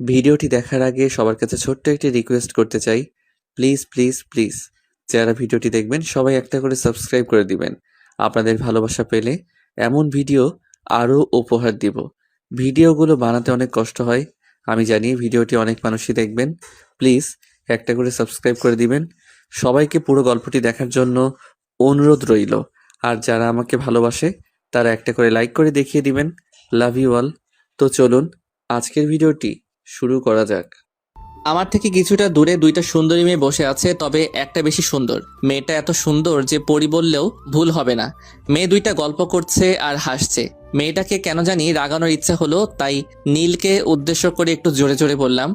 ভিডিওটি দেখার আগে সবার কাছে ছোট্ট একটি রিকোয়েস্ট করতে চাই, প্লিজ প্লিজ প্লিজ যারা ভিডিওটি দেখবেন সবাই একটা করে সাবস্ক্রাইব করে দিবেন। আপনাদের ভালোবাসা পেলে এমন ভিডিও আরও উপহার দিব। ভিডিওগুলো বানাতে অনেক কষ্ট হয়, আমি জানি। ভিডিওটি অনেক মানুষই দেখবেন, প্লিজ একটা করে সাবস্ক্রাইব করে দিবেন। সবাইকে পুরো গল্পটি দেখার জন্য অনুরোধ রইল। আর যারা আমাকে ভালোবাসে তারা একটা করে লাইক করে দেখিয়ে দিবেন। Love you all. তো চলুন আজকের ভিডিওটি শুরু করা যাক। আমার থেকে কিছুটা দূরে দুইটা সুন্দরী মেয়ে বসে আছে, তবে একটা বেশি সুন্দর। মেয়েটা এত সুন্দর যে পরি বললেও ভুল হবে না। মেয়ে দুইটা গল্প করছে আর হাসছে। মেয়েটাকে কেন জানি রাগানোর ইচ্ছা হলো, তাই নীলকে উদ্দেশ্য করে একটু জোরে জোরে বললাম,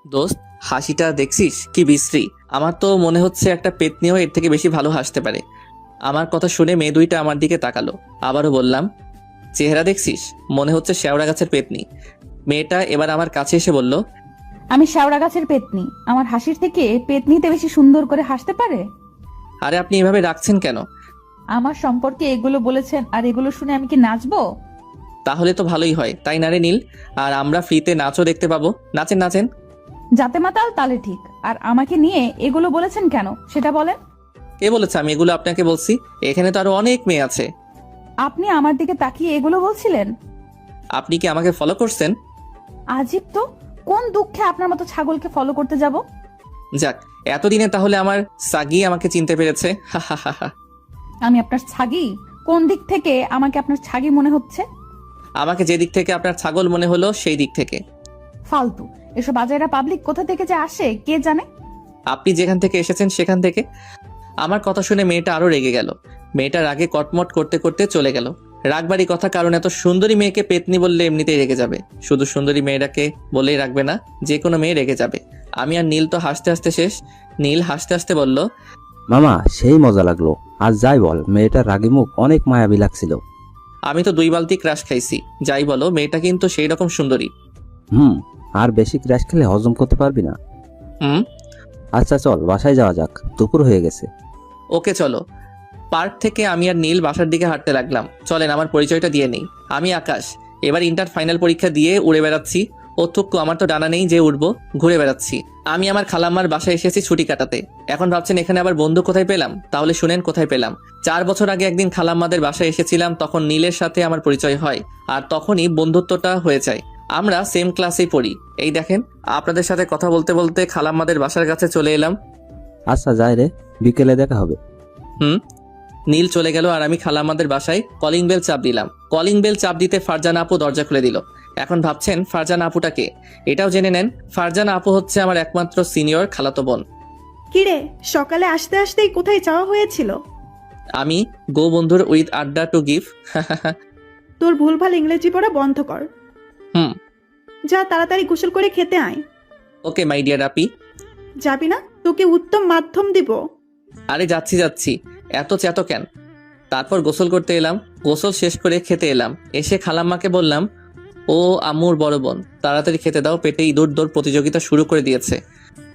দোস্ত হাসিটা দেখছিস কি বিশ্রী। আমার তো মনে হচ্ছে একটা পেতনিও এর থেকে বেশি ভালো হাসতে পারে। আমার কথা শুনে মেয়ে দুইটা আমার দিকে তাকালো। আবারও বললাম, চেহারা দেখছিস, মনে হচ্ছে শেওড়া গাছের পেতনি। মেয়েটা এবার আমার কাছে এসে বলল, আমি শেওড়া গাছের পেতনি। আমার হাসির থেকে পেতনিতে বেশি সুন্দর করে হাসতে পারে? আরে আপনি এভাবে রাখছেন কেন? আমার সম্পর্কে এগুলো বলেছেন আর এগুলো শুনে আমি কি নাচবো? তাহলে তো ভালোই হয়, তাই না রে নীল? আর আমরা ফ্রিতে নাচও দেখতে পাবো। নাচেন নাচেন। যাতে মাতাল তালে ঠিক। আর আমাকে নিয়ে এগুলো বলেছেন কেন সেটা বলেন। কে বলেছে আমি এগুলো আপনাকে বলছি? এখানে তো আরো অনেক মেয়ে আছে। আপনি আমার দিকে তাকিয়ে এগুলো বলছিলেন? আপনি কি আমাকে ফলো করছেন? আজীব তো, কোন দুঃখে আপনার মতো ছাগলকে ফলো করতে যাব? যাক, এতদিনে তাহলে আমার সাগি আমাকে চিনতে পেরেছে। হা হা হা হা। আমি আপনার ছাগি? কোন দিক থেকে আমাকে আপনার ছাগি মনে হচ্ছে? আমাকে যে দিক থেকে আপনার ছাগল মনে হলো সেই দিক থেকে। ফালতু এসব বাজারেরা পাবলিক কোথা থেকে যে আসে কে জানে। আপনি যেখান থেকে এসেছেন সেখান থেকে। আমার কথা শুনে মেয়েটা আরো রেগে গেল। মেয়েটা রাগে কটমট করতে করতে চলে গেল। রাগবাড়ি কথা, কারণ এত সুন্দরী মেয়েকে পেতনি বললে এমনিতেই রেগে যাবে। শুধু সুন্দরী মেয়েটাকে বলেই রাখবে না, যে কোনো মেয়ে রেগে যাবে। আমি আর নীল তো হাসতে হাসতে শেষ। নীল হাসতে হাসতে বলল, মামা সেই মজা লাগলো। আর যাই বল, মেয়েটার রাগী মুখ অনেক মায়াবী লাগছিল। আমি তো 2 বালতি ক্রাশ খাইছি। যাই বলো, মেয়েটা কিন্তু সেই রকম সুন্দরী। আর বেশি ক্র্যাশ খেলে হজম করতে পারবি না। হুম। আচ্ছা চল বাসায় যাওয়া যাক, দুপুর হয়ে গেছে। ওকে চলো। পার্ক থেকে আমি আর নীল বাসার দিকে হাঁটতে লাগলাম। চলেন আমার পরিচয়টা দিয়ে নেই। আমি আকাশ। এবার ইন্টার ফাইনাল পরীক্ষা দিয়ে উড়ে বেড়াচ্ছি। ও থুক্কু, আমার তো ডানা নেই যে উড়বো। ঘুরে বেড়াচ্ছি। আমি আমার খালাম্মার বাসায় এসেছি ছুটি কাটাতে। এখন ভাবছেন এখানে আবার বন্ধু কোথায় পেলাম? তাহলে শুনেন কোথায় পেলাম। 4 বছর আগে একদিন খালাম্মাদের বাসায় এসেছিলাম, তখন নীলের সাথে আমার পরিচয় হয়। আর তখনই বন্ধুত্বটা হয়ে যায়। আমরা সেম ক্লাসেই পড়ি। এই দেখেন, আপনাদের সাথে কথা বলতে বলতে খালাম্মাদের বাসার কাছে চলে এলাম। আচ্ছা যাই রে, বিকেলে দেখা হবে। হুম। নীল চলে গেল আর আমি খালাম্মাদের বাসায় কলিং বেল চাপ দিলাম। কলিং বেল চাপ দিতে ফারজানা আপু দরজা খুলে দিল। এখন ভাবছেন ফারজানা আপুটাকে, এটাও জেনে নেন। ফারজানা আপু হচ্ছে আমার একমাত্র সিনিয়র খালাতো বোন। কিরে, সকালে আসতে আসতেই কোথায় যাওয়া হয়েছিল? আমি গো বন্ধুর উইথ আড্ডা টু গিভ। তোর ভুলভাল ইংরেজি পড়া বন্ধ কর। হুম। যা তাড়াতাড়ি গোসল করে খেতে আয়। ওকে মাই ডিয়ার আপি। যাবি না? তোকে উত্তম মাধ্যম দিব। আরে যাচ্ছি যাচ্ছি, এত চেতো কেন? তারপর গোসল করতে এলাম। গোসল শেষ করে খেতে এলাম। এসে খালাম্মাকে বললাম, ও আম্মুর বড় বোন, তাড়াতাড়ি খেতে দাও, পেটে ইঁদুর দৌড় প্রতিযোগিতা শুরু করে দিয়েছে।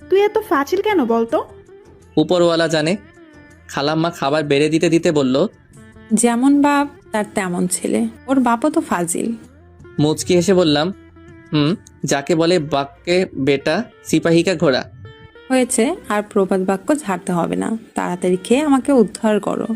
তুই এত ফাজিল কেন বলতো? উপরওয়ালা জানে। খালাম্মা খাবার বেড়ে দিতে দিতে বলল, যেমন বাপ তার তেমন ছেলে, ওর বাপও তো ফাজিল। মুচকি হেসে বললাম, যাকে বলে বাক্যে বেটা সিপাহিকা ঘোড়া। হয়েছে, আর প্রবাদ বাক্য ঝাড়তে হবে না, তাড়াতাড়ি খেয়ে আমাকে উদ্ধার করো।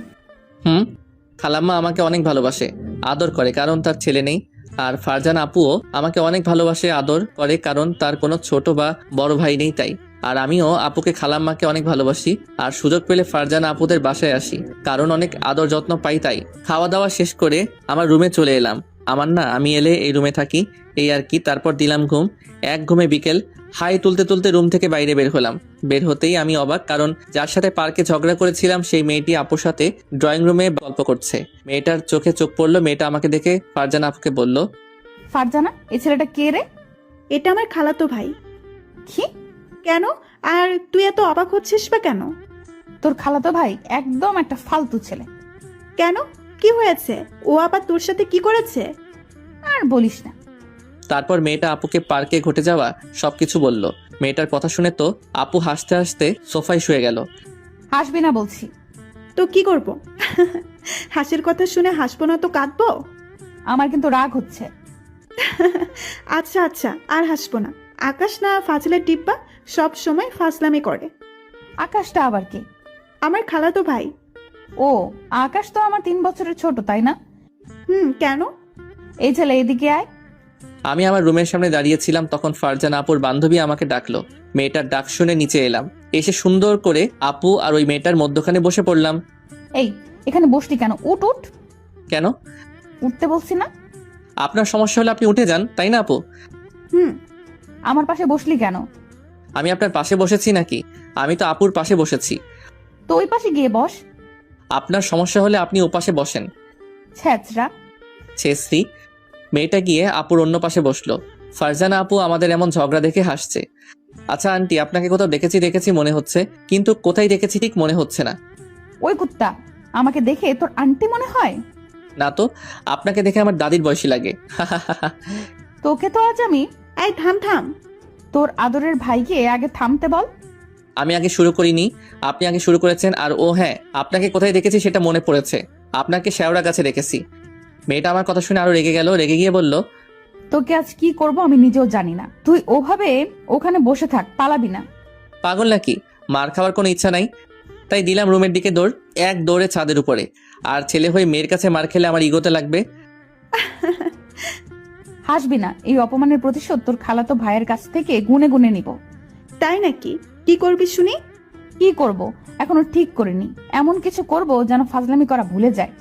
খালাম্মা আমাকে অনেক ভালোবাসে, আদর করে, কারণ তার ছেলে নেই। আর ফারজান আপুও আমাকে অনেক ভালোবাসে, আদর করে, কারণ তার কোনো ছোট বা বড় ভাই নেই তাই। আর আমিও আপুকে খালাম্মাকে অনেক ভালোবাসি। আর সুযোগ পেলে ফারজানা আপুদের বাসায় আসি, কারণ অনেক আদর যত্ন পাই তাই। খাওয়া দাওয়া শেষ করে আমার রুমে চলে এলাম। আমি এলে এই রুমে থাকি, এই আর কি। তারপর দিলাম ঘুম। এক ঘুমে বিকেল। হাই তুলতে তুলতে রুম থেকে বাইরে বের হলাম। বের হতেই আমি অবাক, কারণ যার সাথে পার্কে ঝগড়া করেছিলাম সেই মেয়েটি আপুর সাথে ড্রয়িং রুমে গল্প করছে। মেয়েটার চোখে চোখ পড়লো। মেয়েটা আমাকে দেখে ফারজানা আপুকে বলল, ফারজানা, এই ছেলেটা কে রে? এটা আমার খালাতো ভাই। কি? কেন? আর তুই এত অবাক হচ্ছিস বা কেন? তোর খালাতো ভাই একদম একটা ফালতু ছেলে। কেন? কি হয়েছে? ও আবার তোর সাথে কি করেছে? আর বলিস না। তারপর মেয়েটা আপুকে পার্কে ঘটে যাওয়া সবকিছু বলল। মেয়েটার কথা শুনে তো আপু হাসতে হাসতে সোফায় শুয়ে গেল। হাসবি না বলছি। তো কি করব? হাসির কথা শুনে হাসবো না তো কাঁদবো? আমার কিন্তু রাগ হচ্ছে। আচ্ছা আচ্ছা, আর হাসবো না। আকাশ না ফাজিলের ডিব্বা সব সময় ফাজলামি করে। আকাশটা আবার কে? আমার খালাতো ভাই। ও, আকাশ তো আমার 3 বছরের ছোট, তাই না? কেন? এই ছেলে, এদিকে আয়। আমি আমার রুমের সামনে দাঁড়িয়েছিলাম, তখন ফারজানা আপুর বান্ধবী আমাকে ডাকলো। মেয়েটার ডাক শুনে নিচে এলাম, এসে সুন্দর করে আপু আর ওই মেয়েটার মধ্যখানে বসে পড়লাম। এই, এখানে বসলি কেন? উঠ উঠ। কেন? উঠতে বলছি না? আপনার সমস্যা হলে আপনি উঠে যান, তাই না আপু? আমার পাশে বসলি কেন? আমি আপনার পাশে বসেছি নাকি? আমি তো আপুর পাশে বসেছি। তো ওই পাশে গিয়ে বস। আপনার সমস্যা হলে আপনি ওপাশে বসেন। ছ্যাচরা। ছেশ্রী। মেয়েটা গিয়ে আপুর অন্য পাশে বসলো। ফারজানা আপু আমাদের এমন ঝগড়া দেখে হাসছে। আচ্ছা আন্টি, আপনাকে কোথাও দেখেছি মনে হচ্ছে, কিন্তু কোথায় দেখেছি ঠিক মনে হচ্ছে না। ওই কুত্তা, আমাকে দেখে তোর আন্টি মনে হয়? না তো, আপনাকে দেখে আমার দাদির বয়সী লাগে। তোকে তো আজ আমি। এই থাম। তোর আদরের ভাইকে আগে থামতে বল। আমি আগে শুরু করিনি, আপনি আগে শুরু করেছেন। আর ও হ্যাঁ, আপনাকে কোথায় দেখেছি সেটা মনে পড়েছে। আপনাকে শেওড়া গাছে দেখেছি। মেয়েটা আমার কথা শুনে আরো রেগে গেল, রেগে গিয়ে বলল, তোকে আজ কি করব আমি নিজেও জানি না। তুই ওভাবে ওখানে বসে থাক, পালাবি না। পাগল নাকি? মার খাওয়ার কোনো ইচ্ছা নাই, তাই দিলাম রুমের দিকে দৌড়। এক দৌড়ে ছাদের উপরে। আর ছেলে হয়ে মেয়ের কাছে মার খেলে আমার ইগোতে লাগবে। হাসবি না। এই অপমানের প্রতিশোধ তোর খালাতো ভাইয়ের কাছ থেকে গুনে গুনে নিব। তাই নাকি? কি করবি শুনি? কি করব এখনো ঠিক করিনি। এমন কিছু করব যেন ফাজলামি করা ভুলে যায়।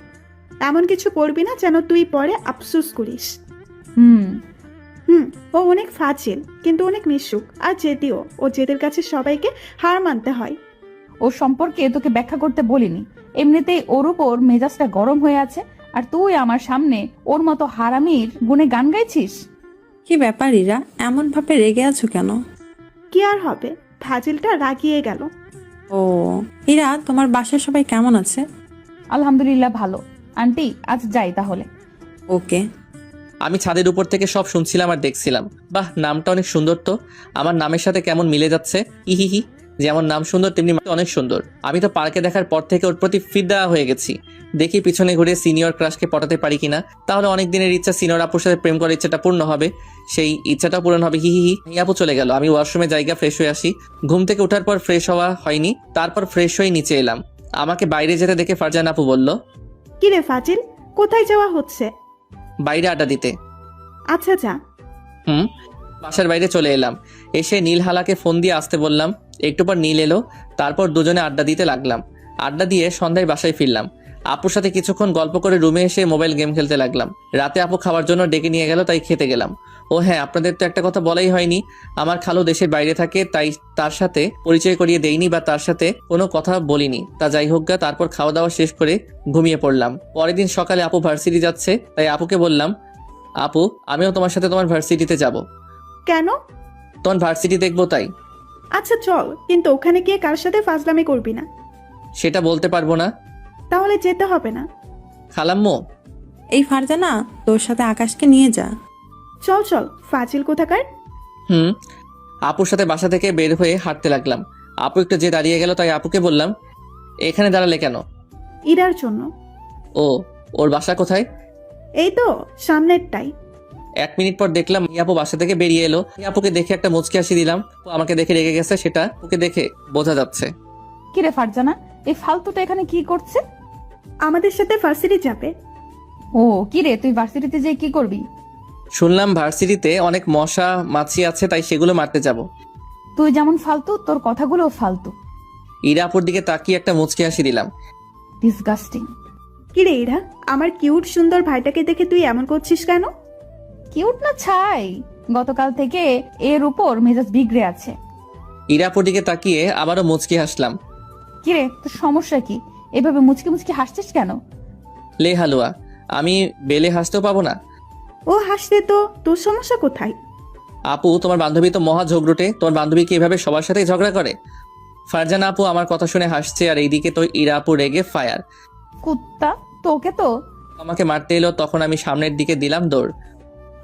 এমন কিছু করবি না যেন তুই পরে আফসোস করিস। হুম। ও অনেক ফাজিল, কিন্তু অনেক মিশুক আর জেদিও। ও জেদের কাছে সবাইকে হার মানতে হয়। ওর সম্পর্কে তোকে ব্যাখ্যা করতে বলিনি। এমনিতেই ওর উপর মেজাজটা গরম হয়ে আছে, আর তুই আমার সামনে ওর মতো হারামির গুণে গান গাইছিস। কি ব্যাপার ইরা, এমন ভাবে রেগে আছো কেন? কি আর হবে, ফাজিলটা রাগিয়ে গেল। ও ইরা, তোমার বাসার সবাই কেমন আছে? আলহামদুলিল্লাহ ভালো। আন্টি, আজ যাই তাহলে। ওকে। আমি ছাদের উপর থেকে সব শুনছিলাম আর দেখছিলাম। বাহ, নামটা অনেক সুন্দর তো। আমার নামের সাথে কেমন মিলে যাচ্ছে। ইহিহি, যেমন নাম সুন্দর তেমনি অনেক সুন্দর। আমি তো পার্কে দেখার পর থেকে ওর প্রতি ফিদা হয়ে গেছি। দেখি পিছনে ঘুরে সিনিয়র ক্রাশকে পটাতে পারি কিনা, তাহলে অনেক দিনের ইচ্ছা সিনিয়র আপুর সাথে প্রেম করার ইচ্ছাটা পূর্ণ হবে। সেই ইচ্ছাটা পূরণ হবে। হিহিহি। এই আপু চলে গেল, আমি ওয়াশরুমে জায়গা ফ্রেশ হয়ে আসি। ঘুম থেকে ওঠার পর ফ্রেশ হওয়া হয়নি, তারপর ফ্রেশ হয়ে নিচে এলাম। আমাকে বাইরে যেতে দেখে ফারজানা আপু বলল, কি রে ফাজিল, কোথায় যাওয়া হচ্ছে? বাইরে আড্ডা দিতে। আচ্ছা যা। বাসার বাইরে চলে এলাম। এসে নীল হালাকে ফোন দিয়ে আসতে বললাম। একটু পর নীল এলো, তারপর দুজনে আড্ডা দিতে লাগলাম। আড্ডা দিয়ে সন্ধ্যায় বাসায় ফিরলাম। আপুর সাথে কিছুক্ষণ গল্প করে রুমে এসে মোবাইল গেম খেলতে লাগলাম। রাতে আপু খাওয়ার জন্য ডেকে নিয়ে গেল, তাই খেতে গেলাম। ও হ্যাঁ, আপনাদের তো একটা কথা বলাই হয়নি। আমার খালু দেশের বাইরে থাকে, তাই তার সাথে পরিচয় করিয়ে দেইনি বা তার সাথে কোনো কথা বলিনি। তা যাই হোক গা, তারপর খাওয়া দাওয়া শেষ করে ঘুমিয়ে পড়লাম। পরের দিন সকালে আপু ভার্সিটি যাচ্ছে, তাই আপুকে বললাম, আপু আমিও তোমার সাথে তোমার ভার্সিটিতে যাব। কেন? তোমার ভার্সিটি দেখবো তাই। আচ্ছা চল, কিন্তু ওখানে গিয়ে কার সাথে ফাজলামি করবি না। সেটা বলতে পারবো না। তাহলে যেতে হবে না। খালাম্মু, এই ফারজানা, তোর সাথে আকাশকে নিয়ে যা। চল ফাজিল কোথাকার। আপুর সাথে বাসা থেকে বের হয়ে হাঁটতে লাগলাম। আপু একটু যে দাঁড়িয়ে গেল, তাই আপুকে বললাম, এখানে দাঁড়ালে কেন? ইরার জন্য। ও, ওর বাসা কোথায়? এই তো সামনেরটাই। 1 মিনিট পর দেখলাম আপু বাসা থেকে বেরিয়ে এলো। আপুকে দেখে একটা মুচকি হাসি দিলাম। ও আমাকে দেখে রেগে গেছে, সেটা ওকে দেখে বোঝা যাচ্ছে। কিরে ফারজানা, এই ফালতুটা এখানে কি করছে? আমাদের সাথে ভার্সিটি যাবে। ও কিরে, তুই ভার্সিটিতে যেয়ে কি করবি? শুনলাম ভার্সিটিতে অনেক মশা মাছি আছে, তাই সেগুলো মারতে যাব। তুই যেমন ফালতু, তোর কথাগুলোও ফালতু। ইরা আপুর দিকে তাকিয়ে একটা মুচকি হাসি দিলাম। ডিসগাস্টিং। কি রে ইরা, আমার কিউট সুন্দর ভাইটাকে দেখে তুই এমন করছিস কেন? কিউট না ছাই, গতকাল থেকে এর উপর মেজাজ বিগড়ে আছে। ইরা আপুর দিকে তাকিয়ে আবারও মুচকি হাসলাম। কিরে, তোর সমস্যা কি? এভাবে মুচকি মুচকি হাসছিস কেন? লে হালুয়া, আমি বেলে হাসতেও পাবো না? ও হাসতে তো তোর সমস্যা কোথায়? আপু, তোমার বান্ধবী তো মহা ঝগড়ুটে। তোমার বান্ধবী কি এভাবে সবার সাথেই ঝগড়া করে? ফারজানা আপু আমার কথা শুনে হাসছে, আর এইদিকে তো ইরা আপু রেগে ফায়ার। কুত্তা, তোকে তো। আমাকে মারতে এলো, তখন আমি সামনের দিকে দিলাম দৌড়।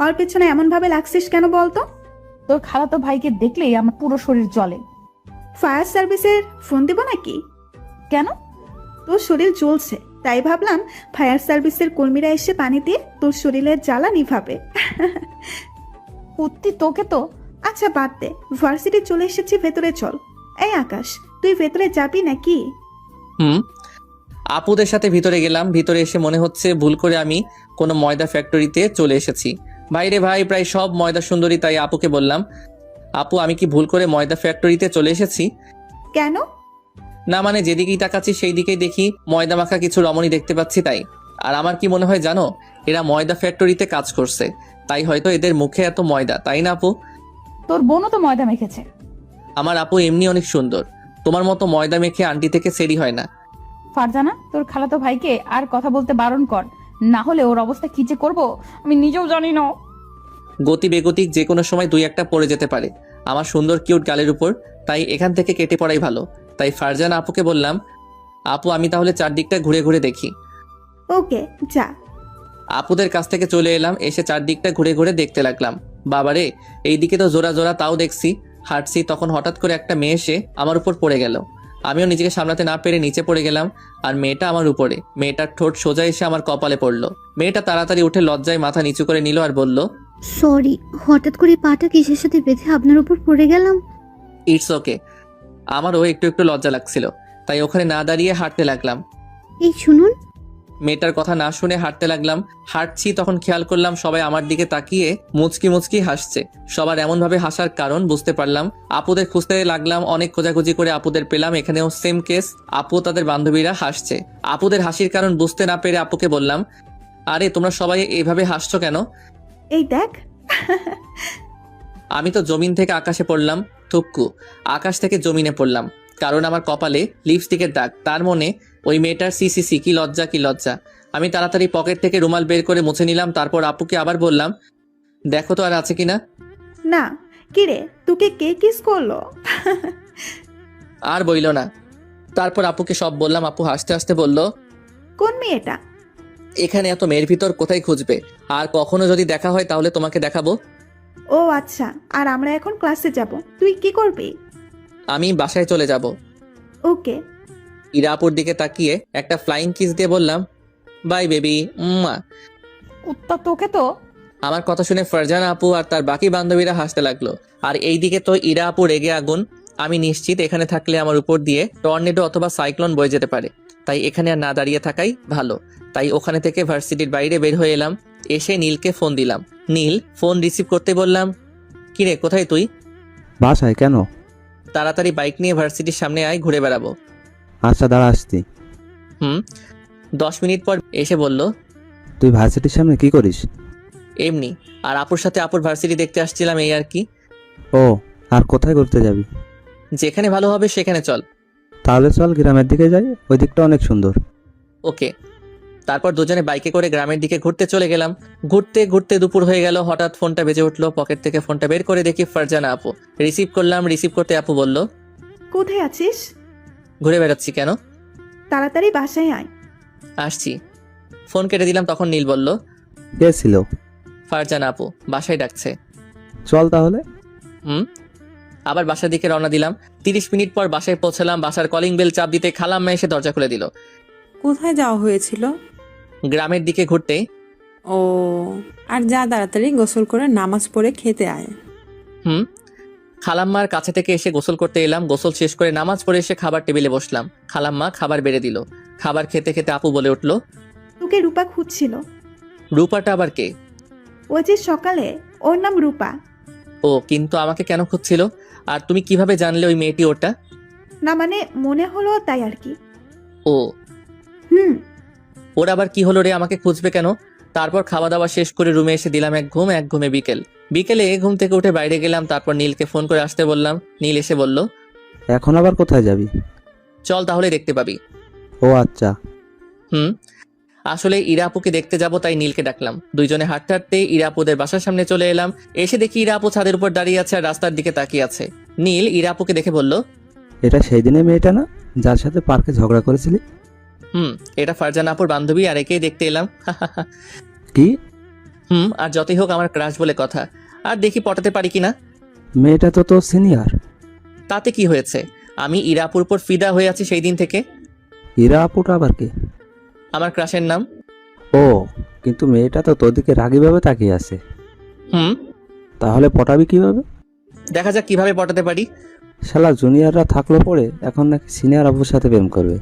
ওর পেছনে এমন ভাবে লাগছিস কেন বলতো? তোর খালাতো ভাইকে দেখলেই আমার পুরো শরীর জ্বলে। ফায়ার সার্ভিসের ফোন দিব নাকি? কেন? তোর শরীর জ্বলছে, তাই ভাবলাম ফায়ার সার্ভিসের কর্মীরা এসে পানি দিয়ে তোর শরীরের জ্বালা নিভাবে। কুত্তি, তোকে তো। আচ্ছা বাদ দে, ভার্সিটি চলে এসেছি, ভেতরে চল। এই আকাশ, তুই ভেতরে যাবি নাকি? হুম। আপুদের সাথে ভিতরে গেলাম। ভিতরে এসে মনে হচ্ছে ভুল করে আমি কোনো ময়দা ফ্যাক্টরিতে চলে এসেছি। ভাইরে ভাই, প্রায় সব ময়দা সুন্দরী। তাই আপুকে বললাম, আপু আমি কি ভুল করে ময়দা ফ্যাক্টরিতে চলে এসেছি? কেন? না মানে যেদিকেই তাকাচ্ছি সেই দিকেই দেখি ময়দা মাখা কিছু রমণী দেখতে পাচ্ছি তাই। আর আমার কি মনে হয় জানো, এরা ময়দা ফ্যাক্টরিতে কাজ করছে, তাই হয়তো এদের মুখে এত ময়দা, তাই না আপু? তোর বোনও তো ময়দা মেখেছে। আমার আপু এমনি অনেক সুন্দর, তোমার মতো ময়দা মেখে আন্টি থেকে সেরি হয় না। ফারজানা, তোর খালাতো ভাইকে আর কথা বলতে বারণ কর, না হলে ওর অবস্থা কি যে করবো আমি নিজেও জানি না। গতি বেগতিক যে কোনো সময় দুই একটা পড়ে যেতে পারে আমার সুন্দর কিউট গালের উপর, তাই এখান থেকে কেটে পড়াই ভালো। তাই ফারজানা আপুকে বললাম, আপু আমি তাহলে চারদিকটা ঘুরে ঘুরে দেখি। ওকে, যা। আপুদের কাছ থেকে চলে এলাম, এসে চারদিকটা ঘুরে ঘুরে দেখতে লাগলাম। বাবারে, এইদিকে তো জোড়া জোড়া, তাও দেখছি। হাঁটছি, তখন হঠাৎ করে একটা মেয়ে এসে আমার উপর পড়ে গেল। আমিও নিজেকে সামলাতে না পেরে নিচে পড়ে গেলাম, আর মেয়েটা আমার উপরে। মেয়েটার ঠোঁট সোজা এসে আমার কপালে পড়লো। মেয়েটা তাড়াতাড়ি উঠে লজ্জায় মাথা নিচু করে নিল আর বলল, সরি, হঠাৎ করে পাটা কিসের সাথে বেঁধে আপনার উপর পড়ে গেলাম। It's okay. আমারও একটু একটু লজ্জা লাগছিল, তাই ওখানে না দাঁড়িয়ে হাঁটতে লাগলাম। এই শুনুন। মেয়েটার কথা না শুনে হাঁটতে লাগলাম। হাঁটছি, তখন খেয়াল করলাম সবাই আমার দিকে তাকিয়ে মুচকি মুচকি হাসছে। সবার এমন ভাবে হাসার কারণ বুঝতে পারলাম। আপুদের খুঁজতে লাগলাম, অনেক খোঁজাখুঁজি করে আপুদের পেলাম। এখানেও সেম কেস, আপু তাদের বান্ধবীরা হাসছে। আপুদের হাসির কারণ বুঝতে না পেরে আপুকে বললাম, আরে তোমরা সবাই এইভাবে হাসছো কেন? এই দেখ। আমি তো জমিন থেকে আকাশে পড়লাম, থুক্কু। আকাশ থেকে জমিনে পড়লাম, কারণ আমার কপালে লিপস্টিকের দাগ। তার মনে ওই মেয়েটার সি কি লজ্জা, কি লজ্জা। আমি তাড়াতাড়ি পকেট থেকে রুমাল বের করে মুছে নিলাম। তারপর আপুকে আবার বললাম, দেখো তো আর আছে কিনা। না। কিরে, তোকে কে কিস করলো? আর বইল না। তারপর আপুকে সব বললাম। আপু হাসতে হাসতে বলল, কোন মেয়েটা? এখানে এত মেয়ের ভিতর কোথায় খুঁজবে, আর কখনো যদি দেখা হয় তাহলে তোমাকে দেখাবো। ও আচ্ছা, আর আমরা এখন ক্লাসে যাব, তুই কি করবি? আমি বাসায় চলে যাব। ওকে। ইরা আপুর দিকে তাকিয়ে একটা ফ্লাইং কিস দিয়ে বললাম, বাই বেবি, মা। কুত্তা তোকে তো। আমার কথা শুনে ফারজানা আপু আর তার বাকি বান্ধবীরা হাসতে লাগলো। আর এইদিকে তো ইরা আপু রেগে আগুন। আমি নিশ্চিত এখানে থাকলে আমার উপর দিয়ে টর্নেডো অথবা সাইক্লোন বয়ে যেতে পারে, তাই এখানে আর না দাঁড়িয়ে থাকাই ভালো। তাই ওখানে থেকে ভার্সিটির বাইরে বের হয়ে এলাম। এসে নীলকে ফোন দিলাম। নীল ফোন রিসিভ করতে বললাম, কিরে কোথায় তুই? বাসায় কেন? তাড়াতাড়ি বাইক নিয়ে ভার্সিটির সামনে আয়, ঘুরে বেড়াবো। আচ্ছা দাঁড়া আসছি। 10 মিনিট পর এসে বলল, তুই ভার্সিটির সামনে কি করিস? এমনি। আর আপুর সাথে আপুর ভার্সিটি দেখতে আসছিলাম, এই আর কি। ও, আর কোথায় ঘুরতে যাবি? যেখানে ভালো হবে সেখানে চল। তাহলে চল গ্রামের দিকে যাই, ওই দিকটা অনেক সুন্দর। ওকে। তারপর দুজনে বাইকে করে গ্রামের দিকে ঘুরতে চলে গেলাম। ঘুরতে ঘুরতে দুপুর হয়ে গেল। হঠাৎ ফোনটা বেজে উঠলো। পকেট থেকে ফোনটা বের করে দেখি ফারজানা আপু। রিসিভ করলাম। রিসিভ করতে আপু বলল, কোথায় আছিস? ঘুরে বেড়াচ্ছি। কেন? তাড়াতাড়ি বাসায় আয়। আসছি। ফোন কেটে দিলাম। তখন নীল বলল, কে ছিল? ফারজানা আপু বাসায় ডাকছে। চল তাহলে। আবার বাসার দিকে রওনা দিলাম। 30 মিনিট পর বাসায় পৌঁছলাম। বাসার কলিং বেল চাপ দিতে খালাম্মা এসে দরজা খুলে দিল। কোথায় যাওয়া হয়েছিল? গ্রামের দিকে ঘুরতে। ও, আর যা তাড়াতাড়ি গোসল করে নামাজ পড়ে খেতে আয়। খালাম্মার কাছে থেকে এসে গোসল করতে এলাম। গোসল শেষ করে নামাজ পড়ে এসে খাবার টেবিলে বসলাম। খালাম্মা খাবার বেড়ে দিল। খাবার খেতে খেতে আপু বলে উঠল, তোকে রূপা খুঁজছিল। রূপাটা আবার কে? ওই যে সকালে, ওর নাম রূপা। ও, কিন্তু আমাকে কেন খুঁজছিল? আর তুমি কিভাবে জানলে ওই মেয়েটি ওটা? না মানে মনে হলো তাই আর কি। ও, হুম। ওর আবার কি হলো রে, আমাকে খুঁজবে কেন? তারপর খাওয়া দাওয়া শেষ করে রুমে এসে দিলাম এক ঘুমে বিকেলে ঘুম থেকে উঠে বাইরে গেলাম। তারপর নীলকে ফোন করে আসতে বললাম। নীল এসে বলল, এখন আবার কোথায় যাবি? চল তাহলে দেখতে পাবি। ও আচ্ছা। আসলে ইরা আপুকে দেখতে যাব, তাই নীলকে ডাকলাম। দুইজনে হাঁটতে হাঁটতে ইরা আপুদের বাসার সামনে চলে এলাম। এসে দেখি ইরা আপু ছাদের উপর দাঁড়িয়ে আছে আর রাস্তার দিকে তাকিয়ে আছে। নীল ইরা আপুকে দেখে বলল, এটা সেই দিনের মেয়েটা না যার সাথে পার্কে ঝগড়া করেছিলি? এটা ফারজানা আপুর বান্ধবী, আর একেই দেখতে এলাম। কি? আর যতই হোক আমার ক্রাশ বলে কথা। আর দেখি পটাতে পারি কিনা। মেয়েটা তো তোর সিনিয়র। তাতে কি হয়েছে? আমি ইরা আপুর উপর ফিদা হয়ে আছি সেই দিন থেকে। ইরা আপুটা আবার কে? আমার ক্রাশের নাম। ও, কিন্তু মেয়েটা তো তোর দিকে রাগীভাবে তাকিয়ে আছে। হুম। তাহলে পটাবি কিভাবে? দেখা যাক কিভাবে পটাতে পারি। শালা জুনিয়ররা থাকলো পরে এখন নাকি সিনিয়র আপুর সাথে প্রেম করবে।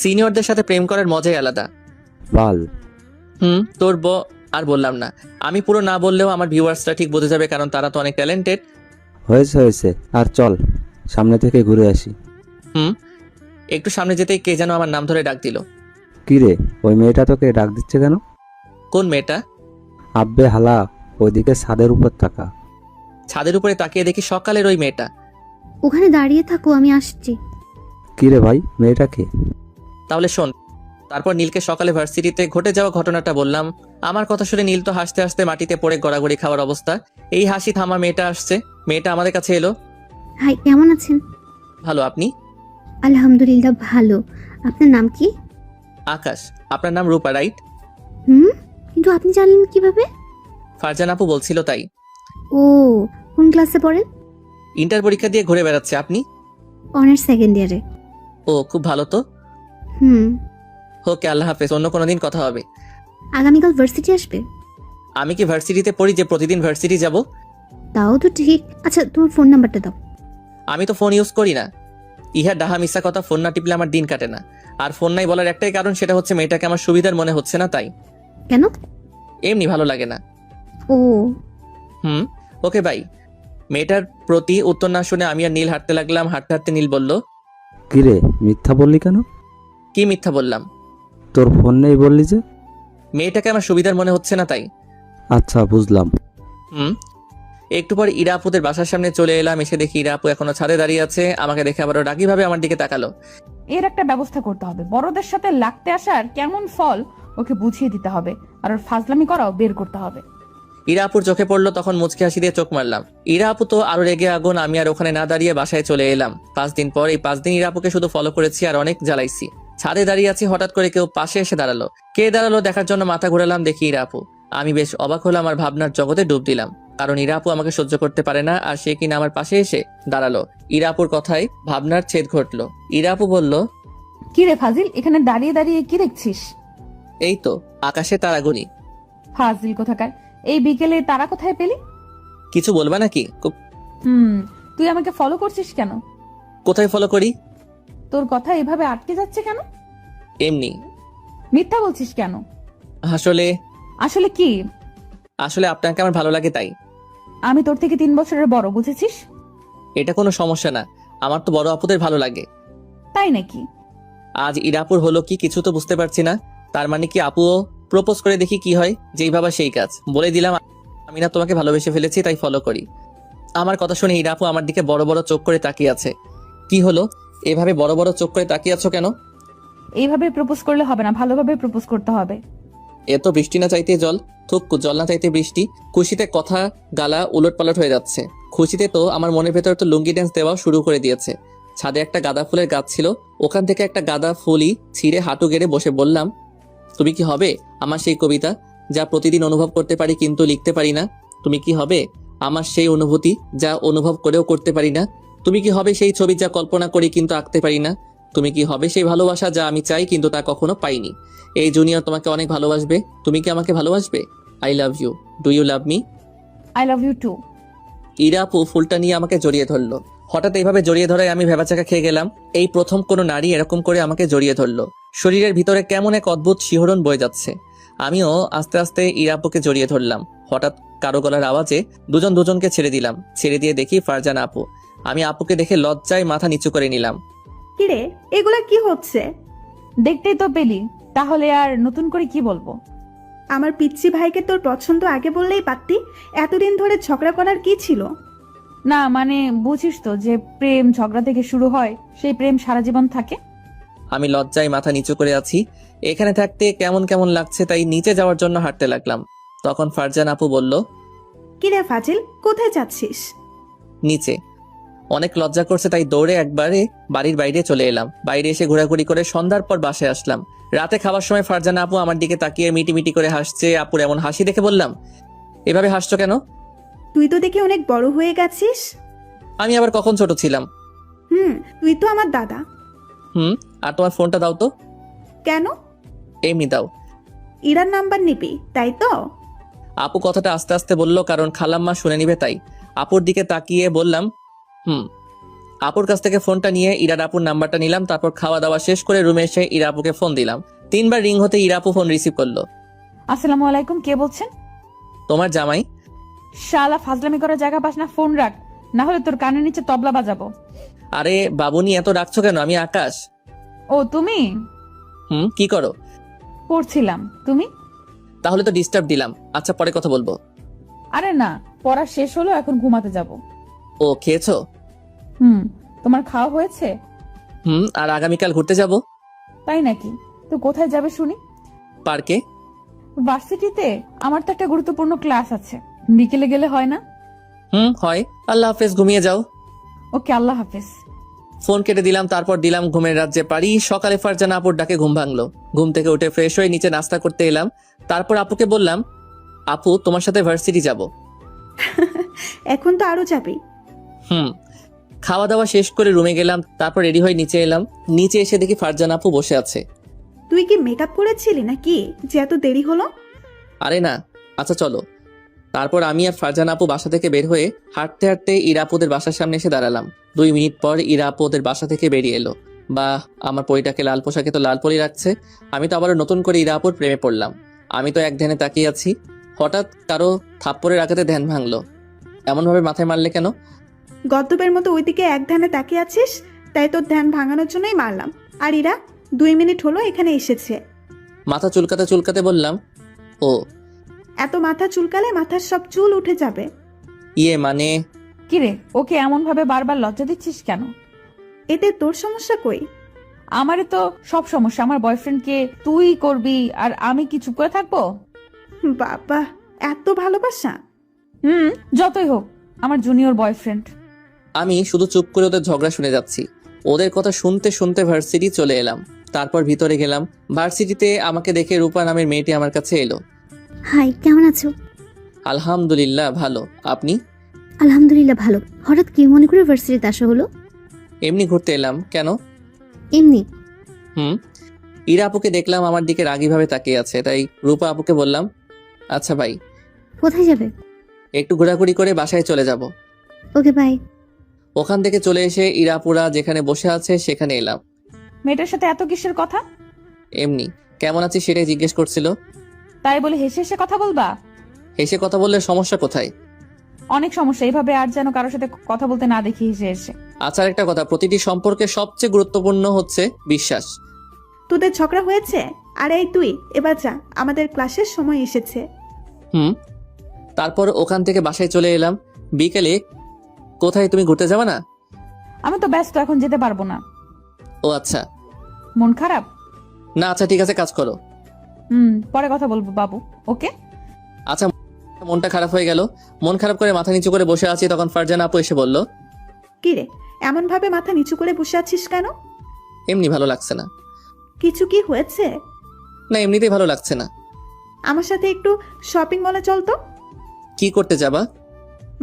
সিনিয়রদের সাথে প্রেম করার মজাই আলাদা। বাল। তোর আর বললাম না। আমি পুরো না বললেও আমার ভিউয়ার্সরা ঠিক বুঝে যাবে, কারণ তারা তো অনেক ট্যালেন্টেড। হয়েছে আর চল সামনে থেকে ঘুরে আসি। একটু সামনে যেতেই কে যেন আমার নাম ধরে ডাক দিল। কি রে, ওই মেয়েটা তোকে ডাক দিচ্ছে কেন? কোন মেয়েটা? আব্বে হালা, ওইদিকে ছাদের উপর তাকা। ছাদের উপরে তাকিয়ে দেখি সকালের ওই মেয়েটা। ওখানে দাঁড়িয়ে থাকো, আমি আসছি। কি রে ভাই, মেয়েটা কে? তাহলে শোন। তারপর নীলকে সকালে ভার্সিটিতে ঘটে যাওয়া ঘটনাটা বললাম। আমার কথা শুনে নীল তো হাসতে হাসতে মাটিতে পড়ে গড়াগড়ি খাওয়ার অবস্থা। এই হাসি থামা মেয়েটা আসছে। মেয়েটা আমাদের কাছে এলো। হাই, কেমন আছেন? ভালো, আপনি? আলহামদুলিল্লাহ ভালো। আপনার নাম কি? আকাশ। আপনার নাম রূপা, রাইট? কিন্তু আপনি জানলেন কিভাবে? ফারজান আপু বলছিল তাই। ও, কোন ক্লাসে পড়েন? ইন্টার পরীক্ষা দিয়ে ঘুরে বেড়াচ্ছে। আপনি? অনার্স সেকেন্ড ইয়ারে। ও, খুব ভালো তো। ওকে, আল্লাহ হাফেজ, অন্য কোনো দিন কথা হবে। আগামীকাল ভার্সিটি আসবে? আমি কি ভার্সিটিতে পড়ি যে প্রতিদিন ভার্সিটি যাব? তাও তো ঠিক। আচ্ছা, তোমার ফোন নাম্বারটা দাও। আমি তো ফোন ইউজ করি না। ইহা ডাহা মিশা কথা, ফোন না টিপলে আমার দিন কাটে না। আর ফোন নাই বলার একটাই কারণ, সেটা হচ্ছে মেয়েটাকে আমার সুবিধার মনে হচ্ছে না, তাই। কেন? এমনি ভালো লাগে না। ও, ওকে বাই। মেয়েটার প্রতি উত্তর না শুনে আমি আর নীল হাঁটতে লাগলাম। হাঁটতে হাঁটতে নীল বলল, কি রে, মিথ্যা বললি কেন? কি মিথ্যা বললাম? তোর ফোন নেই বললি যে। মেয়েটাকে আমার সুবিধার মনে হচ্ছে না, তাই। আচ্ছা, বুঝলাম। একটু পর ইরা আপুদের বাসার সামনে চলে এলাম। এসে দেখি ইরা আপু এখনো ছাদে দাঁড়িয়ে আছে। আমাকে দেখে আবারও রাগীভাবে আমার দিকে তাকালো। এর একটা ব্যবস্থা করতে হবে। বড়দের সাথে লাগতে আসার কেমন ফল ওকে বুঝিয়ে দিতে হবে, আর ওর ফাজলামি করাও বের করতে হবে। ইরা আপুর চোখে পড়লো, তখন মুচকি হাসি দিয়ে চোখ মারলাম। ইরা আপু তো আরো রেগে আগুন। আমি আর ওখানে না দাঁড়িয়ে বাসায় চলে এলাম। 5 দিন পর, এই 5 দিন ইরা আপুকে শুধু ফলো করেছি আর অনেক জ্বালাইছি। ছাদে দাঁড়িয়ে আছি, হঠাৎ করে কেউ পাশে এসে দাঁড়ালো। কে দাঁড়ালো দেখার জন্য মাথা ঘুরালাম, দেখি ইরা আপু। আমি বেশ অবাক হলাম আর ভাবনার জগতে ডুব দিলাম, কারণ ইরা আপু আমাকে সহ্য করতে পারে না, আর সে কিনা আমার পাশে এসে দাঁড়ালো। ইরা আপুর কথায় ভাবনার ছেদ ঘটলো। ইরা আপু বলল, কি রে ফাজিল, এখানে দাঁড়িয়ে দাঁড়িয়ে কি দেখছিস? এই তো আকাশে তারাগুনি। ফাজিল কোথাকার, এই বিকেলে তারা কোথায় পেলি? কিছু বলবা নাকি? তুই আমাকে ফলো করছিস কেন? কোথায় ফলো করি? তোর কথা এভাবে আটকে যাচ্ছে কেন? এমনি। মিথ্যা বলছিস কেন? আসলে আসলে কি? আসলে আপনাকে আমার ভালো লাগে, তাই। আমি তোর থেকে 3 বছরের বড়, বুঝেছিস? এটা কোনো সমস্যা না, আমার তো বড় আপুদের ভালো লাগে। তাই নাকি? আজ ইরাপুর হলো কি কিছু তো বুঝতে পারছি না। তার মানে কি আপুও প্রপোজ করে দেখি কি হয়, যেই ভাবা সেই কাজ। বলে দিলাম আমি না তোমাকে ভালোবেসে ফেলেছি, তাই ফলো করি। আমার কথা শুনে ইরাপু আমার দিকে বড় বড় চোখ করে তাকিয়ে আছে। কি হলো, এভাবে বড় বড় চোখ করে তাকিয়ে আছো কেন? এইভাবে প্রপোজ করলে হবে না, ভালোভাবে প্রপোজ করতে হবে। এত বৃষ্টি না চাইতে জল, থুক জল না চাইতে বৃষ্টি। খুশিতে কথা গালা উলট পালট হয়ে যাচ্ছে। খুশিতে তো আমার মনের ভেতর তো লুঙ্গি ড্যান্স দেওয়া শুরু করে দিয়েছে। ছাদে একটা গাঁদা ফুলের গাছ ছিল, ওখান থেকে একটা গাঁদা ফুলই ছিঁড়ে হাঁটু গেড়ে বসে বললাম, তুমি কি হবে আমার সেই কবিতা যা প্রতিদিন অনুভব করতে পারি কিন্তু লিখতে পারি না? তুমি কি হবে আমার সেই অনুভূতি যা অনুভব করেও করতে পারি না? তুমি কি হবে সেই ছবি যা কল্পনা করি কিন্তু আঁকতে পারি না? তুমি কি হবে সেই ভালোবাসা যা আমি চাই কিন্তু তা কখনো পাইনি? এই জুনিয়র তোমাকে অনেক ভালোবাসবে। তুমি কি আমাকে ভালোবাসবে? I love you. Do you love me? I love you too. Ira আপু ফুলটা নিয়ে আমাকে জড়িয়ে ধরলো। হঠাৎ এইভাবে জড়িয়ে ধরায় আমি ভেবাচাকা খেয়ে গেলাম। এই প্রথম কোনো নারী এরকম করে আমাকে জড়িয়ে ধরলো। শরীরের ভিতরে কেমন এক অদ্ভুত শিহরণ বয়ে যাচ্ছে। আমিও আস্তে আস্তে ইরা আপুকে জড়িয়ে ধরলাম। হঠাৎ কারো গলার আওয়াজে দুজন দুজনকে ছেড়ে দিলাম। ছেড়ে দিয়ে দেখি ফারজানা আপু। আমি আপুকে দেখে লজ্জায় মাথা নিচু করে নিলাম। কিরে, এগুলা কি হচ্ছে? দেখতেই তো পেলি, তাহলে আর নতুন করে কি বলবো? আমার পিচ্চি ভাইকে তোর পছন্দ আগে বললেই পারতি। এতদিন ধরে ঝগড়া করার কি ছিল? না মানে বুঝিস তো, যে প্রেম ঝগড়া থেকে শুরু হয়, সেই প্রেম সারা জীবন থাকে। আমি লজ্জায় মাথা নিচু করে আছি। এখানে থাকতে কেমন কেমন লাগছে, তাই নিচে যাওয়ার জন্য হাঁটতে লাগলাম। তখন ফারজান আপু বলল, কিরে ফাজিল, কোথায় যাচ্ছিস? নিচে। অনেক লজ্জা করছে, তাই দৌড়ে একবারে বাড়ির বাইরে চলে এলাম। বাইরে এসে ঘোরাঘুরি করে সন্ধ্যার পর বাসায় আসলাম। রাতে খাবার সময় ফারজানা আপু আমার দিকে তাকিয়ে মিটি মিটি করে হাসছে। আপুর এমন হাসি দেখে বললাম, এভাবে হাসছো কেন? তুই তো দেখি অনেক বড় হয়ে গেছিস। আমি আবার কখন ছোট ছিলাম? তুই তো আমার দাদা। আর তোমার ফোনটা দাও তো। কেন? এমনি দাও। ইরার নাম্বার নিবি তাই তো? আপু কথাটা আস্তে আস্তে বলল, কারণ খালাম্মা শুনে নিবে তাই। আপুর দিকে তাকিয়ে বললাম হুম। আপুর কাছ থেকে ফোনটা নিয়ে ইরার আপুর নাম্বারটা নিলাম। তারপর খাওয়া দাওয়া শেষ করে রুমে এসে ইরা আপুকে ফোন দিলাম। 3বার রিং হতে ইরা আপু ফোন রিসিভ করলো। আসসালামু আলাইকুম, কে বলছেন? তোমার জামাই। শালা, ফাজলামি করার জায়গা পাস না, ফোন রাখ, না হলে তোর কানের নিচে তবলা বাজাবো। আরে বাবুনি, এত রাখছো কেন? আমি আকাশ। ও তুমি? কি করো? পড়ছিলাম। তুমি? তাহলে তো ডিস্টার্ব দিলাম। আচ্ছা, পরে কথা বলবো। আরে না, পড়া শেষ হলো, এখন ঘুমাতে যাব। ও, খেয়েছো? তোমার খাওয়া হয়েছে? আর আগামীকাল ঘুরতে যাব। তাই নাকি? তো কোথায় যাবে শুনি? পার্কে। ভার্সিটিতে? আমার তো একটা গুরুত্বপূর্ণ ক্লাস আছে, বিকেলে গেলে হয় না? হয়। আল্লাহ হাফেজ, ঘুমিয়ে যাও। ওকে, আল্লাহ হাফেজ। ফোন কেটে দিলাম। তারপর দিলাম ঘুমের রাজ্যে পারি। সকালে ফারজানা আপুর ডাকে ঘুম ভাঙলো। ঘুম থেকে উঠে ফ্রেশ হয়ে নিচে নাস্তা করতে এলাম। তারপর আপুকে বললাম, আপু তোমার সাথে ভার্সিটি যাব। এখন তো আরো যাবি। খাওয়া দাওয়া শেষ করে রুমে গেলাম। তারপর রেডি হয়ে নিচে এলাম। নিচে এসে দেখি ফারজানা আপু বসে আছে। তুই কি মেকআপ করেছিলি নাকি যে এত দেরি হলো? আরে না। আচ্ছা চলো। তারপর আমি আর ফারজানা আপু বাসা থেকে বের হয়ে হাঁটতে হাঁটতে ইরা আপুদের বাসার সামনে এসে দাঁড়ালাম। 2 মিনিট পর ইরা আপু ওদের বাসা থেকে বেরিয়ে এলো। বা আমার পরিটাকে লাল পোশাকে তো লাল পরি রাখছে। আমি তো আবারও নতুন করে ইরা আপুর প্রেমে পড়লাম। আমি তো এক ধ্যানে তাকিয়ে আছি। হঠাৎ কারো থাপ্পড়ের আঘাতে ধ্যান ভাঙলো। এমনভাবে মাথায় মারলে কেন? গদ্দপের মতো ওইদিকে এক ধ্যানে তাকিয়ে আছিস, তাই তোর ধ্যান ভাঙানোর জন্যই মারলাম। আর ইরা 2 মিনিট হলো এখানে এসেছে। মাথা চুলকাতে চুলকাতে বললাম, ও। এত মাথা চুলকালে মাথার সব চুল উঠে যাবে। মানে? কিরে, ওকে এমন ভাবে বারবার লজ্জা দিচ্ছিস কেন? এতে তোর সমস্যা কই? আমারে তো সব সমস্যা। আমার বয়ফ্রেন্ডকে তুই করবি আর আমি কি চুপ করে থাকবো? বাবা, এত ভালোবাসা! যতই হোক, আমার জুনিয়র বয়ফ্রেন্ড। আমি শুধু চুপ করে ওদের ঝগড়া শুনে যাচ্ছি। ওদের কথা শুনতে শুনতে ভার্সিটি চলে এলাম। তারপর ভিতরে গেলাম। ভার্সিটিতে আমাকে দেখে রূপা নামের মেয়েটি আমার কাছে এলো। হাই, কেমন আছো? আলহামদুলিল্লাহ, ভালো। আপনি? আলহামদুলিল্লাহ ভালো। হঠাৎ কি মনে করে ভার্সিটিতে আসা হলো? এমনি ঘুরতে এলাম। কেন? এমনি। ইরা আপুকে দেখলাম আমার দিকে রাগীভাবে তাকিয়ে আছে, তাই রূপা আপুকে বললাম, আচ্ছা ভাই, কোথায় যাবে? একটু ঘোরাঘুরি করে বাসায় চলে যাব। ওকে, বাই। ওখান থেকে চলে এসে ইরা আপুরা যেখানে বসে আছে সেখানে এলাম। মেয়েটার সাথে এত কিসের কথা? এমনি কেমন আছিস সেটাই জিজ্ঞেস করছিল। তাই বলে হেসে হেসে কথা বলবা? হেসে কথা বললে সমস্যা কোথায়? অনেক সমস্যা। এইভাবে আর যেন কারোর সাথে কথা বলতে না দেখি হেসে হেসে। আচ্ছা, একটা কথা, প্রতিটি সম্পর্কে সবচেয়ে গুরুত্বপূর্ণ হচ্ছে বিশ্বাস। তোদের ঝগড়া হয়েছে? আর এই তুই এবার যা, আমাদের ক্লাসের সময় এসেছে। তারপর ওখান থেকে বাসায় চলে এলাম। বিকেলে কোথায়, তুমি ঘুরতে যাবে না? আমি তো ব্যস্ত, এখন যেতে পারবো না। ও আচ্ছা। মন খারাপ? না, আচ্ছা ঠিক আছে, কাজ করো। পরে কথা বলবো বাবু। ওকে। আচ্ছা, মনটা খারাপ হয়ে গেল। মন খারাপ করে মাথা নিচু করে বসে আছি, তখন ফারজানা আপু এসে বলল, কি রে, এমন ভাবে মাথা নিচু করে বসে আছিস কেন? এমনি ভালো লাগছে না। কিছু কি হয়েছে? না, এমনিতেই ভালো লাগছে না। আমার সাথে একটু শপিং মলে চল তো। কি করতে যাবা?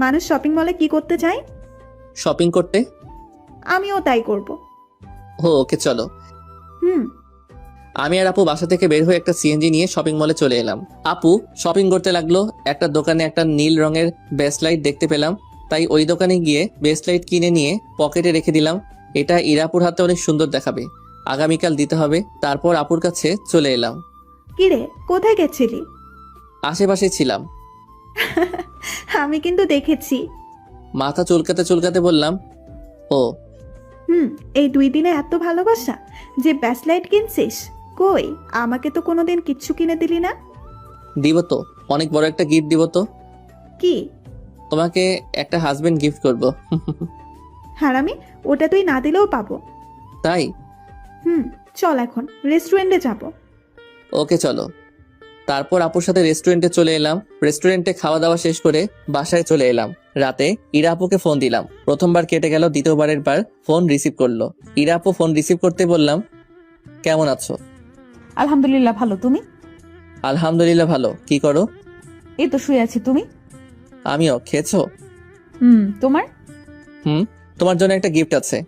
মানুষ শপিং মলে কি করতে যায়? শপিং করতে? আমিও তাই করব। ওকে চলো। হুম। আমি আর আপু বাসা থেকে বের হয়ে একটা সিএনজি নিয়ে শপিং মলে চলে এলাম। আপু শপিং করতে লাগলো। একটা দোকানে একটা নীল রঙের বেসলাইট দেখতে পেলাম, তাই ওই দোকানে গিয়ে বেসলাইট কিনে নিয়ে পকেটে রেখে দিলাম। এটা ইরাপুর হাতে অনেক সুন্দর দেখাবে, আগামীকাল দিতে হবে। তারপর আপুর কাছে চলে এলাম। কি রে, কোথায় গেছিলি? আশেপাশে ছিলাম। আমি কিন্তু দেখেছি। মাথা চুলকাতে চুলকাতে বললাম, ও। এই 2 দিনে এত ভালোবাসা যে ব্যাসলাইট কিনছিস? কই, আমাকে তো কোনোদিন কিচ্ছু কিনে দিলি না। দিব তো, অনেক বড় একটা গিফট দিব তো। কি? তোমাকে একটা হাজবেন্ড গিফট করব। হারামি, ওটা তুই না দিলেও পাবো। তাই? চল এখন রেস্টুরেন্টে যাব। ওকে চলো। তারপর আপুর সাথে রেস্টুরেন্টে চলে এলাম। রেস্টুরেন্টে খাওয়া দাওয়া শেষ করে বাসায় চলে এলাম। রাতে ইরা আপুকে ফোন দিলাম। প্রথমবার কেটে গেল, দ্বিতীয়বারের বার ফোন রিসিভ করলো। ইরা আপু ফোন রিসিভ করতে বললাম, কেমন আছো? আলহামদুলিল্লাহ ভালো। তুমি? আলহামদুলিল্লাহ ভালো। কি করো? এই তো শুয়ে আছি। তুমি? আমিও। খেয়েছো? তোমার? তোমার জন্য একটা গিফট আছে।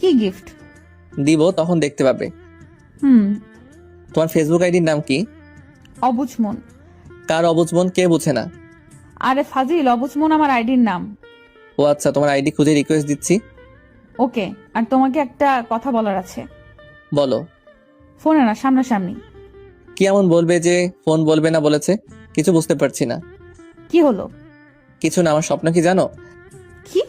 কি গিফট? দিব, তখন দেখতে পাবে। তোমার ফেসবুক আইডির নাম কি? অবুঝ মন। কার অবুঝ মন? কে বুঝে না? আরে ফাজিল, অবুঝমন আমার আইডির নাম। ও আচ্ছা, তোমার আইডি খুঁজে রিকোয়েস্ট দিচ্ছি। ওকে, আর তোমাকে একটা কথা বলার আছে। বলো। ফোনে না, সামনাসামনি। কি এমন বলবে যে ফোন বলবে না বলেছে? কিছু বুঝতে পারছি না। কি হলো? কিছু না, আমার স্বপ্ন কি জানো? কি?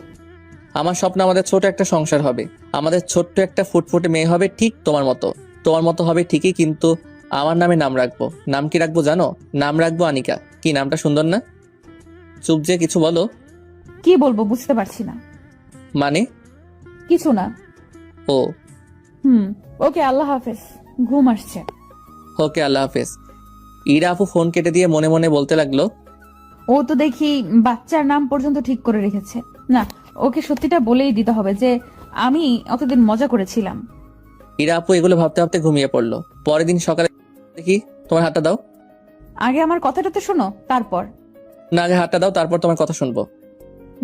আমার স্বপ্ন আমাদের ছোট একটা সংসার হবে, আমাদের ছোট্ট একটা ফুটফুটে মেয়ে হবে, ঠিক তোমার মতো। তোমার মতো হবে ঠিকই, কিন্তু আমার নামে নাম রাখবো। নাম কি রাখবো জানো? নাম রাখবো আনিকা। কি নামটা সুন্দর না? চুপ যে, কিছু বলো। কি বলবো বুঝতে পারছি না। মানে? কিছু না। ও ওকে, আল্লাহ হাফেজ, ঘুম আসছে। ওকে, আল্লাহ হাফেজ। ইরা আপু ফোন কেটে দিয়ে মনে মনে বলতে লাগলো, ও তো দেখি বাচ্চার নাম পর্যন্ত ঠিক করে রেখেছে। না, ওকে সত্যিটা বলেই দিতে হবে যে আমি অতদিন মজা করেছিলাম। ইরা আপু এগুলো ভাবতে ভাবতে ঘুমিয়ে পড়লো। পরের দিন সকালে দেখি, তোমার হাতটা দাও। আগে আমার কথাটা তো শোনো, তারপর। না, আগে হাতটা দাও, তারপর তোমার কথা শুনবো।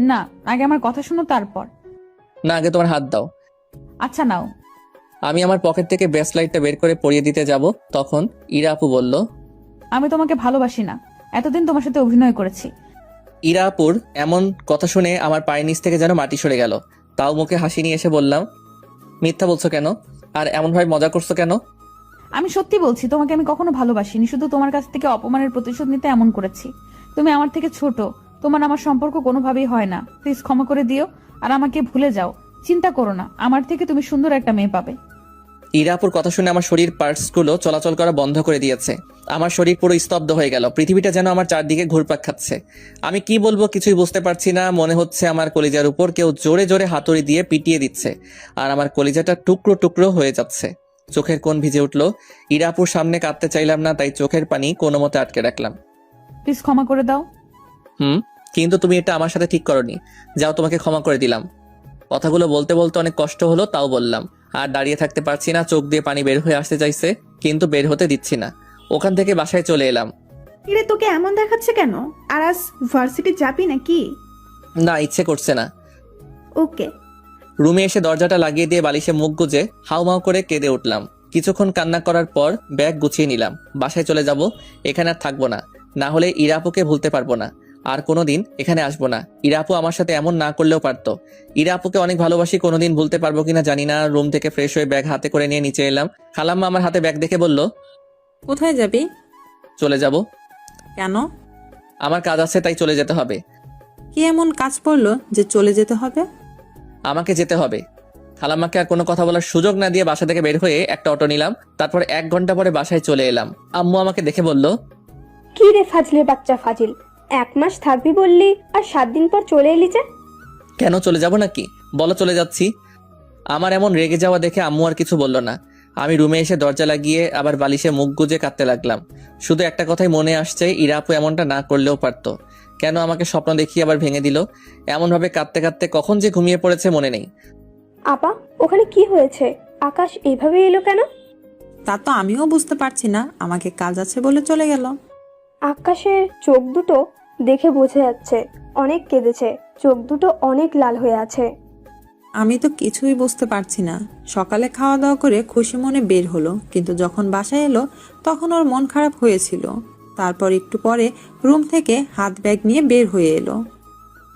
না, আগে আমার কথা শোনো, তারপর। না, আগে তোমার হাত দাও। আচ্ছা, নাও। আমি আমার পকেট থেকে ব্রেসলাইটটা বের করে পরিয়ে দিতে যাব, তখন ইরা আপু বলল, আমি তোমাকে ভালোবাসি না, এতদিন তোমার সাথে অভিনয় করেছি। ইরা আপুর এমন কথা শুনে আমার পায়ের নিচ থেকে যেন মাটি সরে গেল। তাও মুখে হাসি নিয়ে এসে বললাম, মিথ্যা বলছো কেন? আর এমন ভাবে মজা করছো কেন? আমি সত্যি বলছি, তোমাকে আমি কখনো ভালোবাসিনি, শুধু তোমার কাছ থেকে অপমানের প্রতিশোধ নিতে এমন করেছি। তুমি আমার থেকে ছোট, তোমার আমার সম্পর্ক কোনোভাবেই হয় না। প্লিজ ক্ষমা করে দিও, আর আমাকে ভুলে যাও। চিন্তা করো না, আমার থেকে তুমি সুন্দর একটা মেয়ে পাবে। ইরা আপুর কথা শুনে আমার শরীর পার্টসগুলো চলাচল করা বন্ধ করে দিয়েছে। আমার শরীর পুরো স্তব্ধ হয়ে গেল। পৃথিবীটা যেন আমার চারদিকে ঘুরপাক খাচ্ছে। আমি কি বলবো কিছুই বুঝতে পারছি না। মনে হচ্ছে আমার কলিজার উপর কেউ জোরে জোরে হাতুড়ি দিয়ে পিটিয়ে দিচ্ছে, আর আমার কলিজাটা টুকরো টুকরো হয়ে যাচ্ছে। চোখের কোণ ভিজে উঠলো। ইরা আপুর সামনে কাঁদতে চাইলাম না, তাই চোখের পানি কোনো মতে আটকে রাখলাম। প্লিজ ক্ষমা করে দাও। কিন্তু তুমি এটা আমার সাথে ঠিক করনি। যাও, তোমাকে ক্ষমা করে দিলাম। কথাগুলো বলতে বলতে অনেক কষ্ট হলো, তাও বললাম। আর দাঁড়িয়ে থাকতে পারছি না, চোখ দিয়ে পানি বের হয়ে আসতে চাইছে, কিন্তু বের হতে দিচ্ছি না। ওখান থেকে বাসায় চলে এলাম। কিরে, তোকে এমন দেখাচ্ছে কেন? আর আজ ভার্সিটি যাবি নাকি? না, ইচ্ছে করছে না। ওকে। রুমে এসে দরজাটা লাগিয়ে দিয়ে বালিশে মুখ গুজে হাউমাউ করে কেঁদে উঠলাম। কিছুক্ষণ কান্না করার পর ব্যাগ গুছিয়ে নিলাম। বাসায় চলে যাব, এখানে আর থাকবো না। না হলে ইরাপুকে ভুলতে পারবো না, আর কোনোদিন এখানে আসবো না। ইরাপু আমার সাথে এমন না করলেও পারতো। ইরাপুকে অনেক ভালোবাসি, কোনোদিন ভুলতে পারবো কিনা জানি না। রুম থেকে ফ্রেশ হয়ে ব্যাগ হাতে করে নিয়ে নিচে এলাম। খালাম্মা আমার হাতে ব্যাগ দেখে বলল, কোথায় যাবি? চলে যাব। কেন? আমার কাজ আছে, তাই চলে যেতে হবে। কি এমন কাজ পড়লো যে চলে যেতে হবে? আমাকে যেতে হবে। খালাম্মাকে আর কোনো কথা বলার সুযোগ না দিয়ে বাসা থেকে বের হয়ে একটা অটো নিলাম। তারপর 1 ঘন্টা পরে বাসায় চলে এলাম। আম্মু আমাকে দেখে বলল, কি রে ফাজিলের বাচ্চা ফাজিল, 1 মাস থাকবি বললি আর 7 দিন পর চলে এলি যে? কেন, চলে যাব নাকি? বলো, চলে যাচ্ছি। আমার এমন রেগে যাওয়া দেখে আম্মু আর কিছু বলল না। আমি রুমে এসে দরজা লাগিয়ে আবার বালিশে মুখ গুজে কাঁদতে লাগলাম। শুধু একটা কথাই মনে আসছে, ইরাপু এমনটা না করলেও পারতো। কেন আমাকে স্বপ্ন দেখিয়ে আবার ভেঙে দিল? এমনভাবে কাঁদতে কাঁদতে কখন যে ঘুমিয়ে পড়েছে মনে নেই। আপা, ওখানে কি হয়েছে? আকাশ এইভাবে এলো কেন? তা তো আমিও বুঝতে পারছি না, আমাকে কাজ আছে বলে চলে গেল। আকাশের চোখ দুটো দেখে বোঝা যাচ্ছে অনেক কেঁদেছে, চোখ দুটো অনেক লাল হয়ে আছে। আমি তো কিছুই বুঝতে পারছি না। সকালে খাওয়া দাওয়া করে খুশি মনে বের হলো, কিন্তু যখন বাসায় এলো তখন ওর মন খারাপ হয়েছিল। তারপর একটু পরে রুম থেকে হাত ব্যাগ নিয়ে বের হয়ে এলো।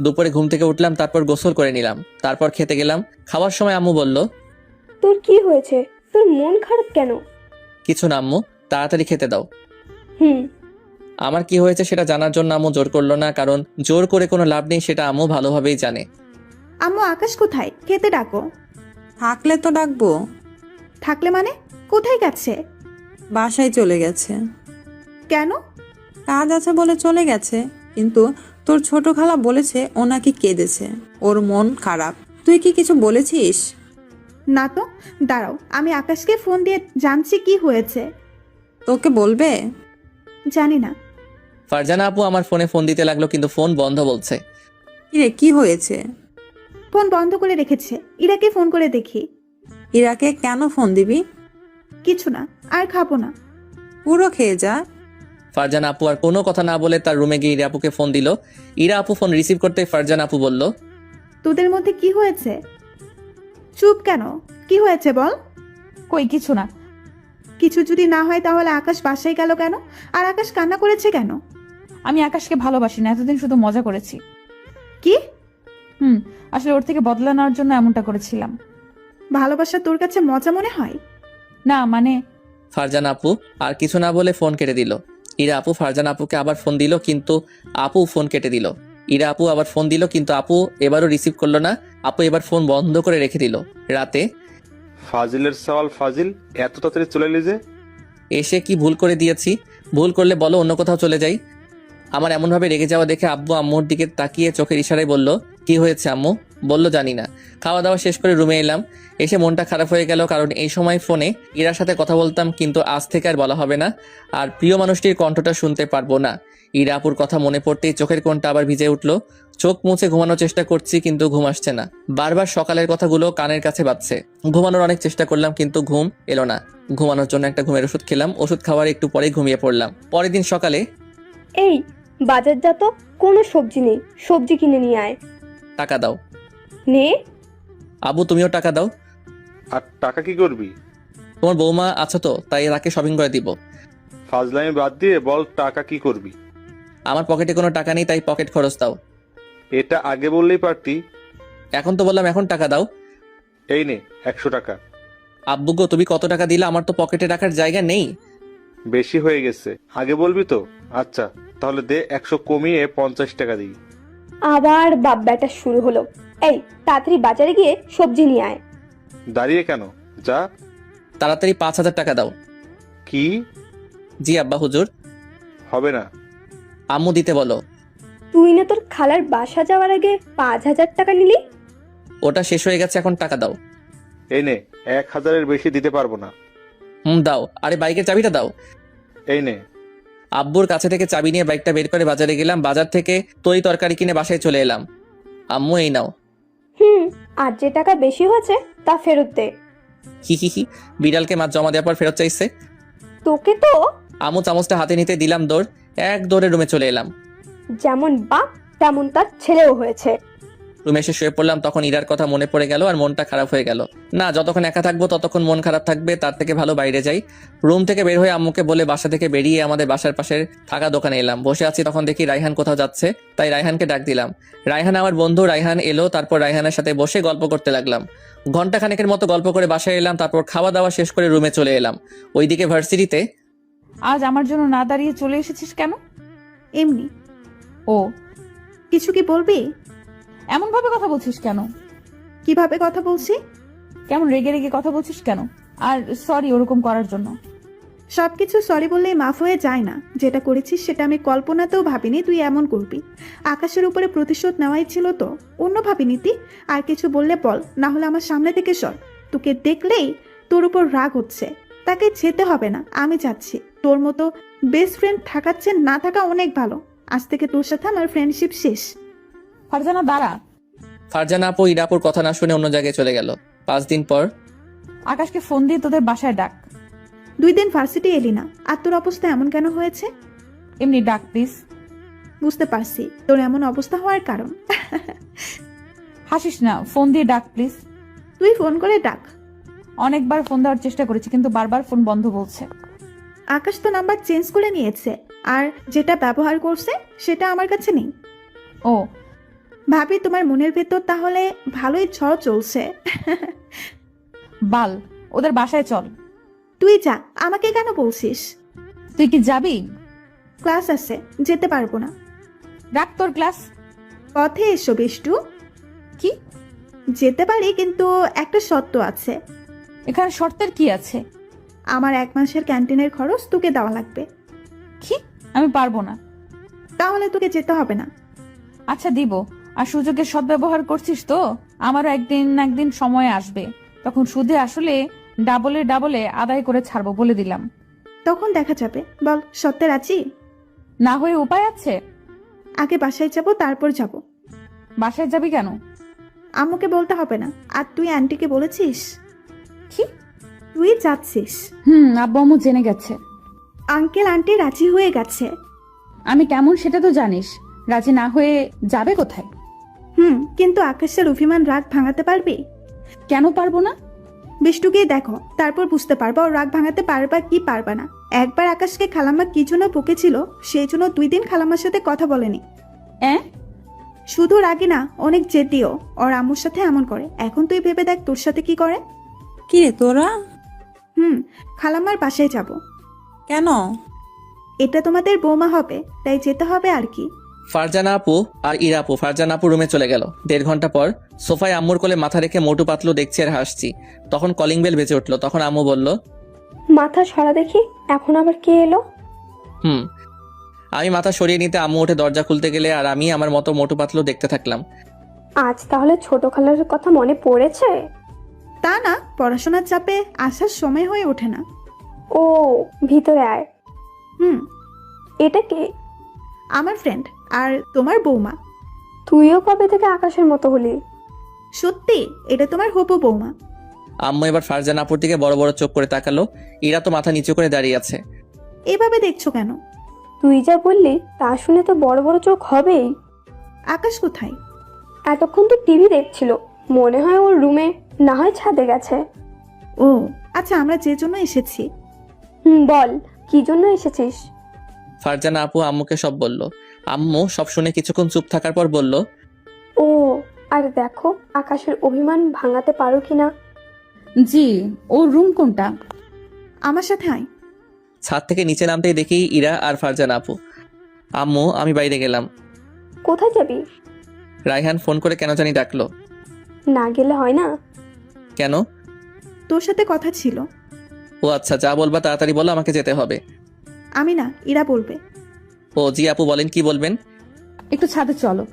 দুপুরে ঘুম থেকে উঠলাম, তারপর গোসল করে নিলাম, তারপর খেতে গেলাম। খাওয়ার সময় আম্মু বলল, তোর কি হয়েছে? তোর মন খারাপ কেন? কিছু না আম্মু, তাড়াতাড়ি খেতে দাও। হুম। আমার কি হয়েছে সেটা জানার জন্য আম্মু জোর করলো না, কারণ জোর করে কোনো লাভ নেই, সেটা আম্মু ভালোভাবেই জানে। আম্মু, আকাশ কোথায়? খেতে ডাকো। থাকলে তো ডাকবো। থাকলে মানে? কোথায় গেছে? বাসায় চলে গেছে। কেন? কাজ আছে বলে চলে গেছে, কিন্তু তোর ছোট খালা বলেছে ও নাকি কেঁদেছে, ওর মন খারাপ। তুই কি কিছু বলেছিস? না তো। দাঁড়াও, আমি আকাশকে ফোন দিয়ে জানছি কি হয়েছে। তোকে বলবে? জানি না। ফারজানা আপু আমার ফোনে ফোন দিতে লাগলো, কিন্তু ফোন বন্ধ বলছে। কিরে, কি হয়েছে? ফোন বন্ধ করে রেখেছে। ইরাকে ফোন করে দেখি। ইরাকে কেন ফোন দিবি? কিছু না, আর খাবো না। পুরো খেয়ে যা। ফারজানা আপু আর কোনো কথা না বলে তার রুমে গিয়ে ইরা আপুকে ফোন দিল। ইরা আপু ফোন রিসিভ করতে ফারজানা আপু বলল, তোদের মধ্যে কি হয়েছে? চুপ কেন? কি হয়েছে বল। কই, কিছু না। কিছু যদি না হয় তাহলে আকাশ বাসায় গেল কেন? আর আকাশ কান্না করেছে কেন? আমি আকাশকে ভালোবাসি না, এতদিন শুধু মজা করেছি। কি? আসলে ওর থেকে বদলা নেওয়ার জন্য এমনটা করেছিলাম। ভালোবাসা তোর কাছে মজা মনে হয়? না মানে ফারজানা আপু আর কিছু না বলে ফোন কেটে দিল। ইরা আপু ফারজানা আপুকে আবার ফোন দিল, কিন্তু আপু ফোন কেটে দিল। ইরা আপু আবার ফোন দিল, কিন্তু আপু এবারও রিসিভ করলো না। আপু এবার ফোন বন্ধ করে রেখে দিল। রাতে ফাজিলের সওয়াল ফাজিল, এত তাড়াতাড়ি চলে এলি যে? এসে কি ভুল করে দিয়েছি? ভুল করলে বলো, অন্য কোথাও চলে যাই। আমার এমনভাবে রেগে যাওয়া দেখে আব্বু আম্মুর দিকে তাকিয়ে চোখের ইশারায় বলল, কি হয়েছে আম্মু? বলল, জানি না। খাওয়া দাওয়া শেষ করে রুমে এলাম। এসে মনটা খারাপ হয়ে গেল, কারণ এই সময় ফোনে ইরার সাথে কথা বলতাম, কিন্তু আজ থেকে আর বলা হবে না। আর প্রিয় মানুষটির কণ্ঠটা শুনতে পারবো না। ইরা আপুর কথা মনে পড়তেই চোখের কোণটা আবার ভিজে উঠল। চোখ মুছে ঘুমানোর চেষ্টা করছি, কিন্তু ঘুম আসছে না। বারবার সকালের কথাগুলো কানের কাছে বাজছে। ঘুমানোর অনেক চেষ্টা করলাম, কিন্তু ঘুম এলো না। ঘুমানোর জন্য একটা ঘুমের ওষুধ খেলাম। ওষুধ খাওয়ার একটু পরেই ঘুমিয়ে পড়লাম। পরের দিন সকালে, এই বাজার যা তো, কোনো সবজি নেই, সবজি কিনে নিয়ে আয়। টাকা দাও। নে। আবু তুমিও টাকা দাও। আর টাকা কি করবি? তোমার বৌমা আছো তো, তাই তাকে শপিং করে দিব। ফাজলামি বাদ দিয়ে বল, টাকা কি করবি? আমার পকেটে কোনো টাকা নেই, তাই পকেট খরচ দাও। এটা আগে বললেই পারতি। এখন তো বললাম এখন টাকা দাও। এই নে 100 টাকা। আব্বু গো, তুমি কত টাকা দিলে? আমার তো পকেটে রাখার জায়গা নেই। বেশি হয়ে গেছে, আগে বলবি তো। আচ্ছা তাহলে দে, 100 কমিয়ে 50 টাকা দিই। আবার বাপ ব্যাটা শুরু হলো। এই তাড়াতাড়ি বাজারে গিয়ে সবজি নিয়ে আয়। দাঁড়িয়ে কেন, যা। তাড়াতাড়ি 5,000 টাকা দাও। কি? জি আব্বা হুজুর। হবে না। আম্মু দিতে বলো। তুই না তোর খালার বাসা যাওয়ার আগে 5,000 টাকা নিলি? ওটা শেষ হয়ে গেছে, এখন টাকা দাও। এই নে, 1000-এর বেশি দিতে পারবো না। দাও। আরে বাইকের চাবিটা দাও। এই নে। আব্বুর কাছে থেকে চাবি নিয়ে বাইকটা বের করে বাজারে গেলাম। বাজার থেকে তরি তরকারি কিনে বাসায় চলে এলাম। আম্মু এই নাও। আর যে টাকা বেশি হয়েছে তা ফেরত দে। হি বিড়ালকে মাছ জমা দেওয়ার পর ফেরত চাইছে। তোকে তো আম্মু চামচটা হাতে নিতে দিলাম দৌড়। এক দৌড়ে রুমে চলে এলাম। যেমন বাপ তেমন তার ছেলেও হয়েছে। রুমে এসে শুয়ে পড়লাম, তখন ইরার কথা মনে পড়ে গেল আর মনটা খারাপ হয়ে গেল। না, যতক্ষণ একা থাকবো ততক্ষণ মন খারাপ থাকবে, তার থেকে ভালো বাইরে যাই। রুম থেকে বের হয়ে আম্মুকে বলে বাসা থেকে বেরিয়ে আমাদের বাসার পাশের থাকা দোকানে এলাম। বসে আছি, তখন দেখি রায়হান কোথাও যাচ্ছে, তাই রায়হানকে ডাক দিলাম। রায়হান আমার বন্ধু। রায়হান এলো, তারপর রায়হানের সাথে বসে গল্প করতে লাগলাম। ঘন্টা খানেকের মতো গল্প করে বাসায় এলাম, তারপর খাওয়া দাওয়া শেষ করে রুমে চলে এলাম। ওইদিকে ভার্সিটিতে আজ আমার জন্য না দাঁড়িয়ে চলে এসেছিস কেন? এমনি। ও, কিছু কি বলবি? এমন ভাবে কথা বলছিস কেন? কিভাবে কথা বলছি? কেমন রেগে রেগে কথা বলছিস কেন? আর সরি ওরকম করার জন্য। সবকিছু সরি বললেই মাফ হয়ে যায় না। যেটা করেছিস সেটা আমি কল্পনাতেও ভাবিনি তুই এমন করবি। আকাশের উপরে প্রতিশোধ নেওয়াই ছিল তো, অন্য ভাবিনি তুই। আর কিছু বললে বল, না হলে আমার সামনে থেকে সর। তোকে দেখলেই তোর উপর রাগ হচ্ছে, তাকে যেতে হবে না, আমি যাচ্ছি। তোর মতো বেস্ট ফ্রেন্ড থাকার চেয়ে না থাকা অনেক ভালো। আজ থেকে তোর সাথে আমার ফ্রেন্ডশিপ শেষ। ফারজানা দাঁড়া। ফারজানা আপু ইরাপুর কথা না শুনে অন্য জায়গায় চলে গেল। 5 দিন পর আকাশকে ফোন দিয়ে তোদের বাসায় ডাক। 2 দিন ভার্সিটি এলি না, আর তোর অবস্থা এমন কেন হয়েছে? এমনি ডাক প্লিজ। বুঝতে পারছি তোর এমন অবস্থা হওয়ার কারণ। হাসিস না, ফোন দিয়ে ডাক প্লিজ। তুই ফোন করে ডাক। অনেকবার ফোন দেওয়ার চেষ্টা করেছি, কিন্তু বারবার ফোন বন্ধ বলছে। আকাশ তো নাম্বার চেঞ্জ করে নিয়েছে, আর যেটা ব্যবহার করছে সেটা আমার কাছে নেই। ও, ভাবি তোমার মনের ভেতর তাহলে ভালোই ঝড় চলছে। বাল, ওদের বাসায় চল। তুই যা, আমাকে কেন বলছিস? তুই কি যাবি? ক্লাস আছে, যেতে পারবো না। রাখ তোর ক্লাস। পথে এসো বিষ্টু। কি? যেতে পারি, কিন্তু একটা শর্ত আছে। এখানে শর্তের কি আছে? আমার 1 মাসের ক্যান্টিনের খরচ তোকে দেওয়া লাগবে। কি? আমি পারবো না। তাহলে তোকে যেতে হবে না। আচ্ছা দিব। আর সুযোগের সদ্ব্যবহার করছিস তো? আমারও একদিন সময় আসবে, তখন সুদে আসলে ডাবলে আদায় করে ছাড়বো, বলে দিলাম। তখন দেখা যাবে। বল, সত্যি রাজি? না হয়ে উপায় আছে? আগে বাসায় যাব, তারপর যাব। বাসায় যাবি কেন? আম্মুকে বলতে হবে না। আর তুই আন্টিকে বলেছিস? কি? তুই যাচ্ছিস? আব্বু আম্মু জেনে গেছে। আঙ্কেল আন্টি রাজি হয়ে গেছে। আমি কেমন সেটা তো জানিস। রাজি না হয়ে যাবে কোথায়? কিন্তু আকাশের অভিমান রাগ ভাঙাতে পারবি? কেন পারবো না? বিষ্টুকে দেখো, তারপর বুঝতে পারবা ও রাগ ভাঙাতে পারবা কি পারবা না। একবার আকাশকে খালাম্মা কি জন্য বকেছিল, সেই জন্য 2 দিন খালাম্মার সাথে কথা বলেনি। শুধু রাগি না, অনেক জেদিও। ওর আম্মুর সাথে এমন করে। এখন তুই ভেবে দেখ তোর সাথে কি করে। কি রে তোরা? খালাম্মার বাসায় যাব। কেন? এটা তোমাদের বৌমা হবে, তাই যেতে হবে আর কি। ফারজানা আপু আর ইরা আপু ফারজানা আপু রুমে চলে গেল। 1.5 ঘন্টা পর সোফায় আম্মুর কোলে মাথা রেখে মোটু পাতলু দেখছি আর হাসছি। তখন কলিং বেল বেজে উঠলো। তখন আম্মু বলল, মাথা সরা দেখি, এখন আবার কে এলো? আমি মাথা সরিয়ে নিতে আম্মু উঠে দরজা খুলতে গেলে আর আমি আমার মতো মোটু পাতলু দেখতে থাকলাম। আজ তাহলে ছোট খালার কথা মনে পড়েছে? তা না, পড়াশোনার চাপে আসার সময় হয়ে ওঠে না। ও, ভিতরে আয়। হুম এটা কে? আমার ফ্রেন্ড আর তোমার বৌমা। তুইও কবে থেকে আকাশের মতো হলি? সত্যি, এটা তোমার হবু বৌমা। আম্মু এবার ফারজানা আপুর দিকে বড় বড় চোখ করে তাকালো। ইরা তো মাথা নিচু করে দাঁড়িয়ে আছে। এভাবে দেখছো কেন? তুই যা বললি তা শুনে তো বড় বড় চোখ হবেই। আকাশ কোথায়? এতক্ষণ তো টিভি দেখছিল, মনে হয় ওর রুমে, না হয় ছাদে গেছে। ও আচ্ছা, আমরা যে জন্য এসেছি। বল, কি জন্য এসেছিস? ফারজানা আপু আম্মুকে সব বলল। আম্মু সব শুনে কিছুক্ষণ চুপ থাকার পর বলল, ও, আর দেখো আকাশের অভিমান ভাঙাতে পারো কিনা। জি, ওর রুম কোনটা? আমার সাথে আয়। ছাদ থেকে নিচে নামতেই দেখি ইরা আর ফারজানা আপু। আম্মু, আমি বাইরে গেলাম। কোথায় যাবি? রায়হান ফোন করে কেন জানি ডাকলো। না গেলে হয় না? কেন? তোর সাথে কথা ছিল। ও আচ্ছা, যা বলবা তাড়াতাড়ি বলো, আমাকে যেতে হবে। আমি না, ইরা বলবে। ও জি আপু, বলেন কি বলবেন? একটু ছাদে চলো।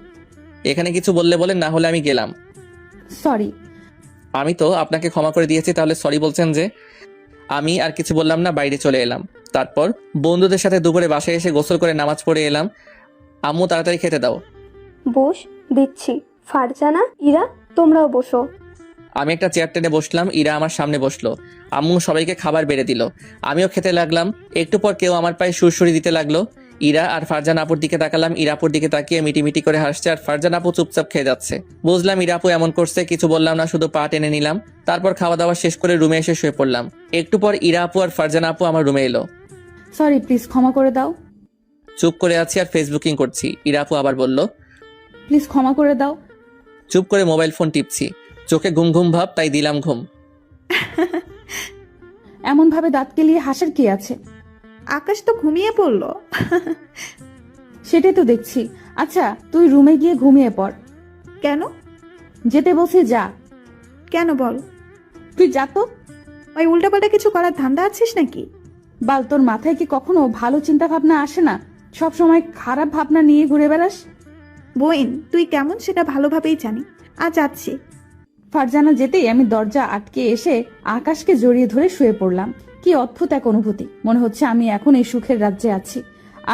এখানে কিছু বললে বলেন, না হলে আমি গেলাম। সরি। আমি তো আপনাকে ক্ষমা করে দিয়েছি, তাহলে সরি বলছেন যে? আমি আর কিছু বললাম না, বাইরে চলে এলাম। তারপর বন্ধুদের সাথে দুপুরে বাসায় এসে গোসল করে নামাজ পড়ে এলাম। আম্মু তাড়াতাড়ি খেতে দাও। বস, দিচ্ছি। ফারজানা, ইরা, তোমরাও বসো। আমি একটা চেয়ার টেনে বসলাম, ইরা আমার সামনে বসলো। আম্মু সবাইকে খাবার বেড়ে দিল। আমিও খেতে লাগলাম। একটু পর কেউ আমার পায়ে সুরসুরি দিতে লাগলো। ইরা আর ফারজানা আপুর দিকে তাকালাম। ইরাপুর দিকে তাকিয়ে মিটিমিটি করে হাসছে আর ফারজানা আপু চুপচাপ খেয়ে যাচ্ছে। বুঝলাম ইরাপু এমন করছে, কিছু বললাম না, শুধু পা টেনে নিলাম। তারপর খাওয়া দাওয়া শেষ করে রুমে এসে শুয়ে পড়লাম। একটু পর ইরা আপু আর ফারজানা আপু আমার রুমে এলো। সরি, প্লিজ ক্ষমা করে দাও। চুপ করে আছি আর ফেসবুকিং করছি। ইরা আপু আবার বলল, প্লিজ ক্ষমা করে দাও। চুপ করে মোবাইল ফোন টিপছি। চোখে ঘুম ঘুম ভাব, তাই দিলাম ঘুম। এমন ভাবে দাঁত কেলিয়ে হাসার কি আছে? আকাশ তো ঘুমিয়ে পড়লো। সেটাই তো দেখছি। আচ্ছা, তুই রুমে গিয়ে ঘুমিয়ে পড়। কেন? যেতে বলছি, যা। কেন বল? তুই যা তো। ওই উল্টাপাল্টা কিছু করার ধান্দা আছিস নাকি? বাল, তোর মাথায় কি কখনো ভালো চিন্তা ভাবনা আসে না? সব সময় খারাপ ভাবনা নিয়ে ঘুরে বেড়াস। বোন, তুই কেমন সেটা ভালোভাবেই জানি। আজ যাচ্ছি। ফারজানা যেতেই আমি দরজা আটকে এসে আকাশকে জড়িয়ে ধরে শুয়ে পড়লাম। কি অদ্ভুত এক অনুভূতি, মনে হচ্ছে আমি এখন এই সুখের রাজ্যে আছি।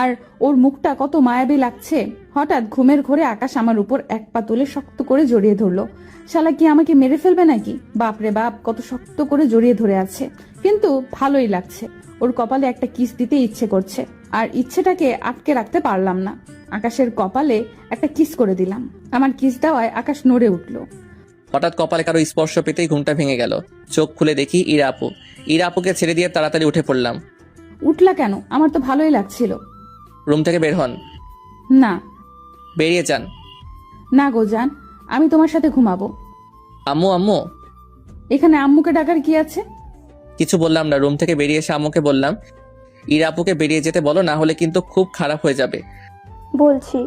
আর ওর মুখটা কত মায়াবী লাগছে। হঠাৎ ঘুমের ঘোরে আকাশ আমার উপর এক পা তুলে শক্ত করে জড়িয়ে ধরলো। শালা কি আমাকে মেরে ফেলবে নাকি? বাপরে বাপ, কত শক্ত করে জড়িয়ে ধরে আছে, কিন্তু ভালোই লাগছে। ওর কপালে একটা কিস দিতে ইচ্ছে করছে, আর ইচ্ছেটাকে আটকে রাখতে পারলাম না। আকাশের কপালে একটা কিস করে দিলাম। আমার কিস দেওয়ায় আকাশ নড়ে উঠলো। হঠাৎ কপালে কারো স্পর্শ পেতেই ঘুমটা ভেঙে গেল। চোখ খুলে দেখি ইরা আপু। ইরা আপুকে ছেড়ে দিয়ে তাড়াতাড়ি উঠে পড়লাম। উঠলা কেন? আমার তো ভালোই লাগছিল। রুম থেকে বের হন। না। বেরিয়ে যান। না গো জান, আমি তোমার সাথে ঘুমাবো। আম্মু আম্মু। এখানে আম্মুকে ডাকার কি আছে? কিছু বললাম না। রুম থেকে বেরিয়ে এসে আম্মুকে বললাম, ইরা আপুকে বেরিয়ে যেতে বলো, না হলে কিন্তু খুব খারাপ হয়ে যাবে। বলছি।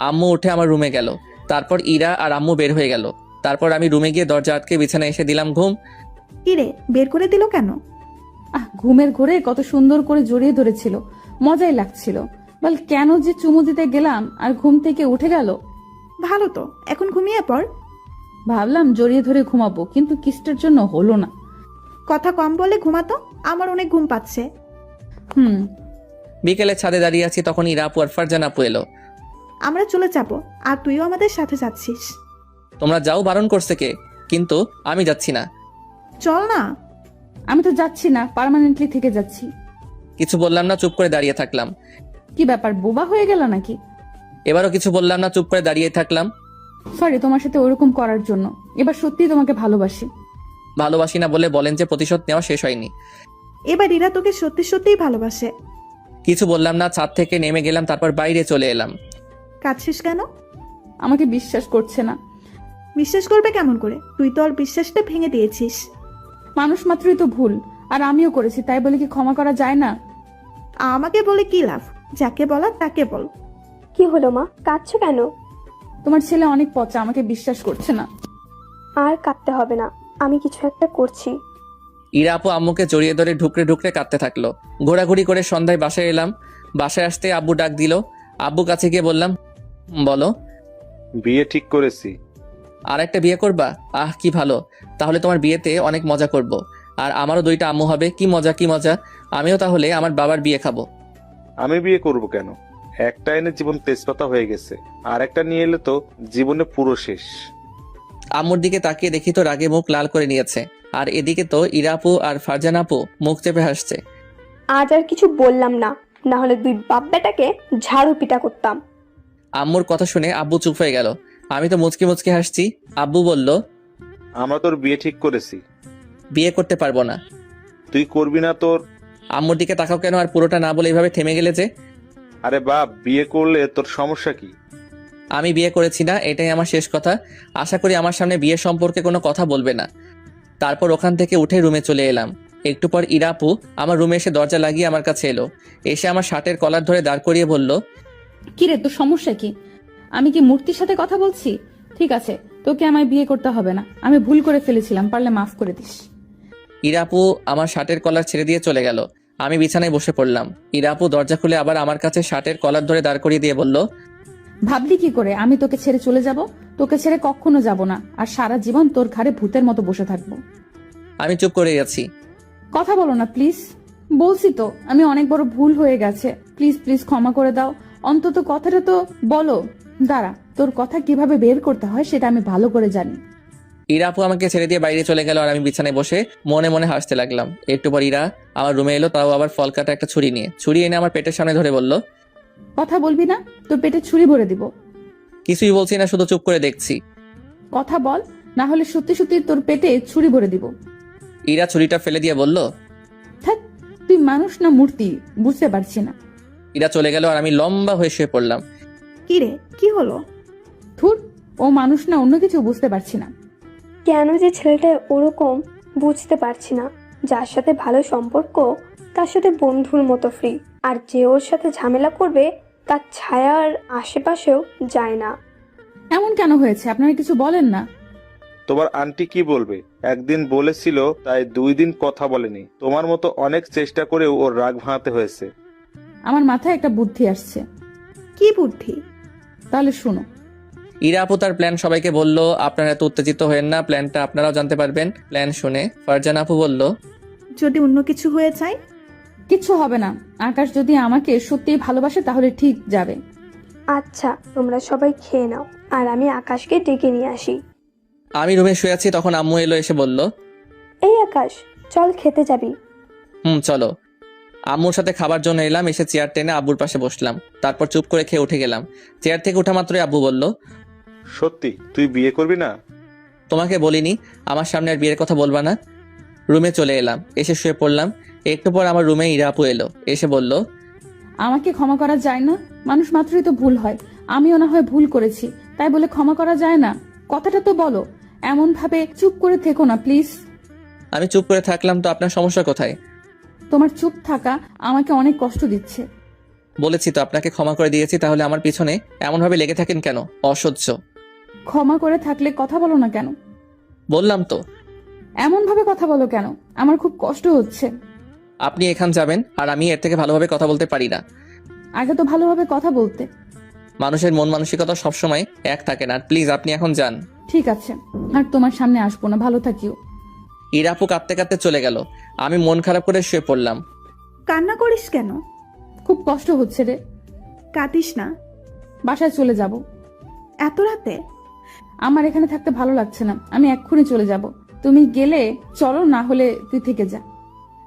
আম্মু উঠে আমার রুমে গেল। তারপর ইরা আর আম্মু বের হয়ে গেল। তারপর আমি রুমে গিয়ে দরজা আটকে বিছানায় এসে দিলাম ঘুম। কিরে, বের করে দিল কেন? ঘুমের ঘোরে কত সুন্দর করে জড়িয়ে ধরেছিল, মজাই লাগছিল। বল, কেন যে চুমু দিতে গেলাম আর ঘুম থেকে উঠে গেল। ভালো তো, এখন ঘুমিয়ে পড়। ভাবলাম জড়িয়ে ধরে ঘুমাবো, কিন্তু কিসটার জন্য হলো না। কথা কম বলে ঘুমাতো, আমার অনেক ঘুম পাচ্ছে। বিকেলে ছাদে দাঁড়িয়ে আছি, তখন ইরা আপু আর ফারজানা আপু এলো। আমরা চলে যাব, আর তুইও আমাদের সাথে যাচ্ছিস। তোমরা যাও, বারণ করছে কে? কিন্তু আমি যাচ্ছি না। চল না। আমি তো যাচ্ছি না, পার্মানেন্টলি থেকে যাচ্ছি। কিছু বললাম না, চুপ করে দাঁড়িয়ে থাকলাম। কি ব্যাপার, বোবা হয়ে গেল নাকি? এবারও কিছু বললাম না, চুপ করে দাঁড়িয়ে থাকলাম। সরি তোমার সাথে ওরকম করার জন্য। এবার সত্যি তোমাকে ভালোবাসি। ভালোবাসি না বলে বলেন যে প্রতিশোধ নেওয়া শেষ হয়নি। এবার ইরা তোকে সত্যি সত্যিই ভালোবাসে। কিছু বললাম না, ছাদ থেকে নেমে গেলাম, তারপর বাইরে চলে এলাম। কাঁদছিস কেন? আমাকে বিশ্বাস করছে না। বিশ্বাস করবে কেমন করে? তুই তো ওর বিশ্বাসটা ভেঙে দিয়েছিস। মানুষ মাত্রই তো ভুল, আর আমিও করেছি, তাই বলে কি ক্ষমা করা যায় না? আমাকে বলে কি লাভ? যাকে বলার তাকে বল। কি হলো মা, কাঁদছো কেন? তোমার ছেলে অনেক পচা, আমাকে বিশ্বাস করছে না। আর কাঁদতে হবে না, আমি কিছু একটা করছি। ইরা আপু আম্মুকে জড়িয়ে ধরে ঢুকরে ঢুকরে কাঁদতে থাকলো। ঘোরাঘুরি করে সন্ধ্যায় বাসায় এলাম। বাসায় আসতে আব্বু ডাক দিল। আব্বু কাছে গিয়ে বললাম, বলো। বিয়ে ঠিক করেছি। আর একটা বিয়ে করবা? আহ কি ভালো, তাহলে তোমার বিয়েতে অনেক মজা করব। আর আমারও 2টা আম্মু হবে। কি মজা কি মজা, আমিও তাহলে আমার বাবার বিয়ে খাবো। আমি বিয়ে করব কেন? একটা এনে জীবন তেজপাতা হয়ে গেছে, আর একটা নিয়ে এলে তো জীবনে পুরো শেষ। আম্মুর দিকে তাকিয়ে দেখি তো রাগে মুখ লাল করে নিয়েছে। আর এদিকে তো ইরা আপু আর ফারজানা আপু মুখ চেপে হাসছে। আজ আর কিছু বললাম না, না হলে দুই বাপ বেটাকে ঝাড়ু পিটা করতাম। আম্মুর কথা শুনে আব্বু চুপ হয়ে গেল। আমি তো মুচকি মুচকি হাসছি। আব্বু বলল, আমরা তোর বিয়ে ঠিক করেছি। বিয়ে করতে পারবো না। তুই করবি না তোর? আম্মুর দিকে তাকাও কেন, আর পুরোটা না বলে এইভাবে থেমে গেলে যে? আরে বাপ, বিয়ে করলে তোর সমস্যা কি? আমি বিয়ে করেছি না, এটাই আমার শেষ কথা। আশা করি আমার সামনে বিয়ে সম্পর্কে কোনো কথা বলবে না। তারপর ওখান থেকে উঠে রুমে চলে এলাম। একটু পর ইরা আপু আমার রুমে এসে দরজা লাগিয়ে আমার কাছে এলো। এসে আমার শার্টের কলার ধরে দাঁড় করিয়ে বলল, কিরে, তোর সমস্যা কি? আমি কি মূর্তির সাথে কথা বলছি? ঠিক আছে, তোকে আমায় বিয়ে করতে হবে না, আমি ভুল করে ফেলেছিলাম, পারলে মাফ করে দিস। ইরা আপু আমার শার্টের কলার ছেড়ে দিয়ে চলে গেল। আমি বিছানায় বসে পড়লাম। ইরা আপু দরজা খুলে আবার আমার কাছে শার্টের কলার ধরে দাঁড় করিয়ে দিয়ে বলল, ভাবলি কি করে আমি তোকে ছেড়ে চলে যাব? তোকে ছেড়ে কখনো যাব না, আর সারা জীবন তোর ঘাড়ে ভূতের মতো বসে থাকবো। আমি চুপ করে গেছি। কথা বলো না প্লিজ। বলছি তো আমি অনেক বড় ভুল হয়ে গেছে, প্লিজ প্লিজ ক্ষমা করে দাও। অন্তত কথাটা তো বলো। দাঁড়া, তোর কথা কিভাবে বের করতে হয় সেটা আমি ভালো করে জানি। ইরা আপু আমাকে ছেড়ে দিয়ে বাইরে চলে গেল, আর আমি বিছানায় বসে মনে মনে হাসতে লাগলাম। একটু পর ইরা আমার রুমে এলো, তাও আবার ফল কাটা একটা ছুরি নিয়ে। ছুরি এনে আমার পেটের সামনে ধরে বলল, কথা বলবি না? তোর পেটে ছুরি ভরে দিব। কিছুই বলছি না, শুধু চুপ করে দেখছি। কথা বল, না হলে সত্যি সত্যি তোর পেটে ছুরি ভরে দিব। ইরা ছুরিটা ফেলে দিয়ে বলল, থাক, তুই মানুষ না মূর্তি বুঝতে পারছি না। ইরা চলে গেল, আর আমি লম্বা হয়ে শুয়ে পড়লাম। কি রে, কি হলো? থুর, ও মানুষ না অন্য কিছু বুঝতে পারছি না। কেন যে ছেলেটা ওরকম বুঝতে পারছি না। যার সাথে ভালো সম্পর্ক তার সাথে বন্ধুর মতো ফ্রি, আর যে ওর সাথে ঝামেলা করবে তার ছায়ার আশেপাশেও যায় না। এমন কেন হয়েছে আপনারা কিছু বলেন না? তোমার আন্টি কি বলবে? একদিন বলেছিল, তাই 2 দিন কথা বলেনি। তোমার মতো অনেক চেষ্টা করেও ওর রাগ ভাঙাতে হয়েছে। আমার মাথায় একটা বুদ্ধি আসছে। কি বুদ্ধি? তাহলে শুনো। ইরা আপু তার প্ল্যান সবাইকে বলল। আপনারা এত উত্তেজিত হয়েন না, প্ল্যানটা আপনারাও জানতে পারবেন। প্ল্যান শুনে ফারজানা আপু বলল, যদি অন্য কিছু হয়ে যায়? কিচ্ছু হবে না। আকাশ যদি আমাকে সত্যিই ভালোবাসে তাহলে ঠিক যাবে। আচ্ছা, তোমরা সবাই খেয়ে নাও, আর আমি আকাশকে ডেকে নিয়ে আসি। আমি রুমে শুয়ে আছি, তখন আম্মু এলো, এসে বলল, এই আকাশ, চল খেতে যাবি। চলো। আম্মুর সাথে খাবার জন্য এলাম। এসে চেয়ার টেনে আব্বুর পাশে বসলাম। তারপর চুপ করে খেয়ে উঠে গেলাম। চেয়ার থেকে ওঠা মাত্রই আব্বু বলল, সত্যি তুই বিয়ে করবি না? তোমাকে বলিনি আমার সামনে আর বিয়ের কথা বলবা না? রুমে চলে এলাম, এসে শুয়ে পড়লাম। একটু পর আমার রুমে ইরা আপু এলো, এসে বলল, আমাকে ক্ষমা করা যায় না? মানুষ মাত্রই তো ভুল হয়, আমিও না হয় ভুল করেছি, তাই বলে ক্ষমা করা যায় না? কথাটা তো বলো। এমন ভাবে চুপ করে থেকো না প্লিজ। আমি চুপ করে থাকলাম তো আপনার সমস্যা কোথায়? তোমার চুপ থাকা আমাকে অনেক কষ্ট দিচ্ছে। বলেছি তো আপনাকে ক্ষমা করে দিয়েছি, তাহলে আমার পিছনে এমন ভাবে লেগে থাকেন কেন? অসহ্য। ক্ষমা করে থাকলে কথা বলো না কেন? বললাম তো। এমন ভাবে কথা বলো কেন? আমার খুব কষ্ট হচ্ছে। আপনি এখান যাবেন, আর আমি এর থেকে ভালোভাবে কথা বলতে পারি না। আগে তো ভালোভাবে কথা বলতে। মানুষের মন মানসিকতা সবসময় এক থাকে না। প্লিজ আপনি এখন যান। ঠিক আছে, আর তোমার সামনে আসবো না, ভালো থাকিও। ইরা আপু কাঁদতে কাঁদতে চলে গেল। আমি মন খারাপ করে শুয়ে পড়লাম। কান্না করিস কেন? খুব কষ্ট হচ্ছে রে। কাঁদিস না। বাসায় চলে যাব। এত রাতে? আমার এখানে থাকতে ভালো লাগছে না, আমি এক্ষুনি চলে যাব। তুমি গেলে চলো, না হলে তুই থেকে যা।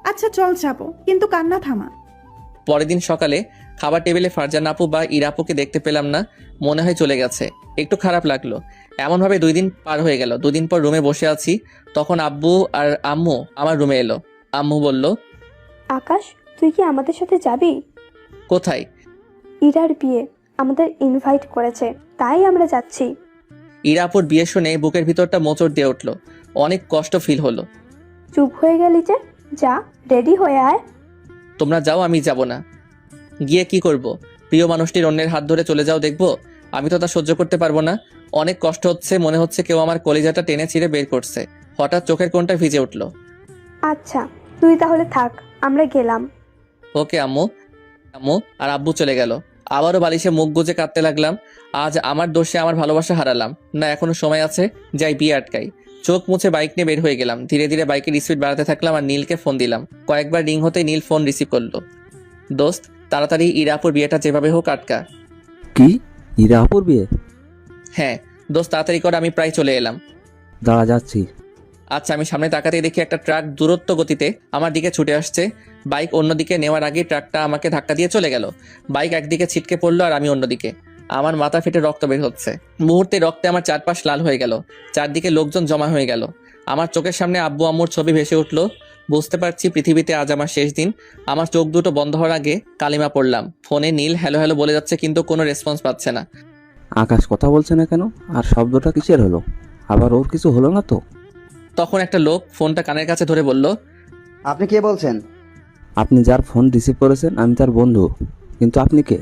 আচ্ছা চল যাবো, কিন্তু কান্না থামা। পরের দিন সকালে খাবার টেবিলে ফারজানা আপু বা ইরা আপুকে দেখতে পেলাম না। মনে হয় চলে গেছে। একটু খারাপ লাগলো। এমনভাবে 2 দিন পার হয়ে গেল। 2 দিন পর রুমে বসে আছি, তখন আব্বু আর আম্মু আমার রুমে এলো। আম্মু বলল, আকাশ, তুই কি আমাদের সাথে যাবি? কোথায়? ইরার বিয়ে, আমাদের ইনভাইট করেছে, তাই আমরা যাচ্ছি। ইরাপুর বিয়ে শুনে বুকের ভিতরটা মোচড় দিয়ে উঠলো। অনেক কষ্ট ফিল হলো। চুপ হয়ে গেলি যে, যা রেডি হয়ে আয়। তোমরা যাও, আমি যাব না। গিয়ে কি করব? প্রিয় মানুষটির অন্যের হাত ধরে চলে যাও দেখবো? আমি তো তা সহ্য করতে পারবো না। অনেক কষ্ট হচ্ছে, মনে হচ্ছে কেউ আমার কলিজাটা টেনে ছিঁড়ে বের করছে। হঠাৎ চোখের কোণটা ভিজে উঠলো। আচ্ছা, তুই তাহলে থাক, আমরা গেলাম। ওকে আম্মু। আম্মু আর আব্বু চলে গেল। আবারও বালিশে মুখ গুজে কাঁদতে লাগলাম। আজ আমার দোষে আমার ভালোবাসা হারালাম না, এখনো সময় আছে, যাই বিয়ে আটকাই। চোখ মুছে বাইক নিয়ে বের হয়ে গেলাম। ধীরে ধীরে বাইকের স্পিড বাড়াতে থাকলাম আর নীলকে ফোন দিলাম। কয়েকবার রিং হতে নীল ফোন রিসিভ করলো। দোস্ত, তাড়াতাড়ি ইরাপুর বিয়েটা যেভাবে হোক আটকা। কি? ইরাপুর বিয়ে? হ্যাঁ দোস্ত, তাড়াতাড়ি করে, আমি প্রায় চলে এলাম। দাঁড়া, যাচ্ছি। আচ্ছা, আমি সামনে তাকাতেই দেখি একটা ট্রাক দূরত্ব গতিতে আমার দিকে ছুটে আসছে। বাইক অন্যদিকে নেওয়ার আগে ট্রাকটা আমাকে ধাক্কা দিয়ে চলে গেল। বাইক একদিকে ছিটকে পড়লো আর আমি অন্যদিকে। আমার মাথা ফেটে রক্ত বের হচ্ছে। মুহূর্তে রক্তে আমার চারপাশ লাল হয়ে গেল। চারদিকে লোকজন জমা হয়ে গেল। আমার চোখের সামনে আব্বু আম্মুর ছবি ভেসে উঠলো। বুঝতে পারছি পৃথিবীতে আজ আমার শেষ দিন। আমার চোখ দুটো বন্ধ হওয়ার আগে কালিমা পড়লাম। ফোনে নীল হ্যালো হ্যালো বলে যাচ্ছে, কিন্তু কোনো রেসপন্স পাচ্ছে না। আকাশ কথা বলছে না কেন? আর শব্দটা কিসের হলো? আবার ওর কিছু হলো না তো? তখন একটা লোক ফোনটা কানের কাছে ধরে বলল, আপনি কে বলছেন? আপনি যার ফোন রিসিভ করেছেন আমি তার বন্ধু, কিন্তু আপনি কে?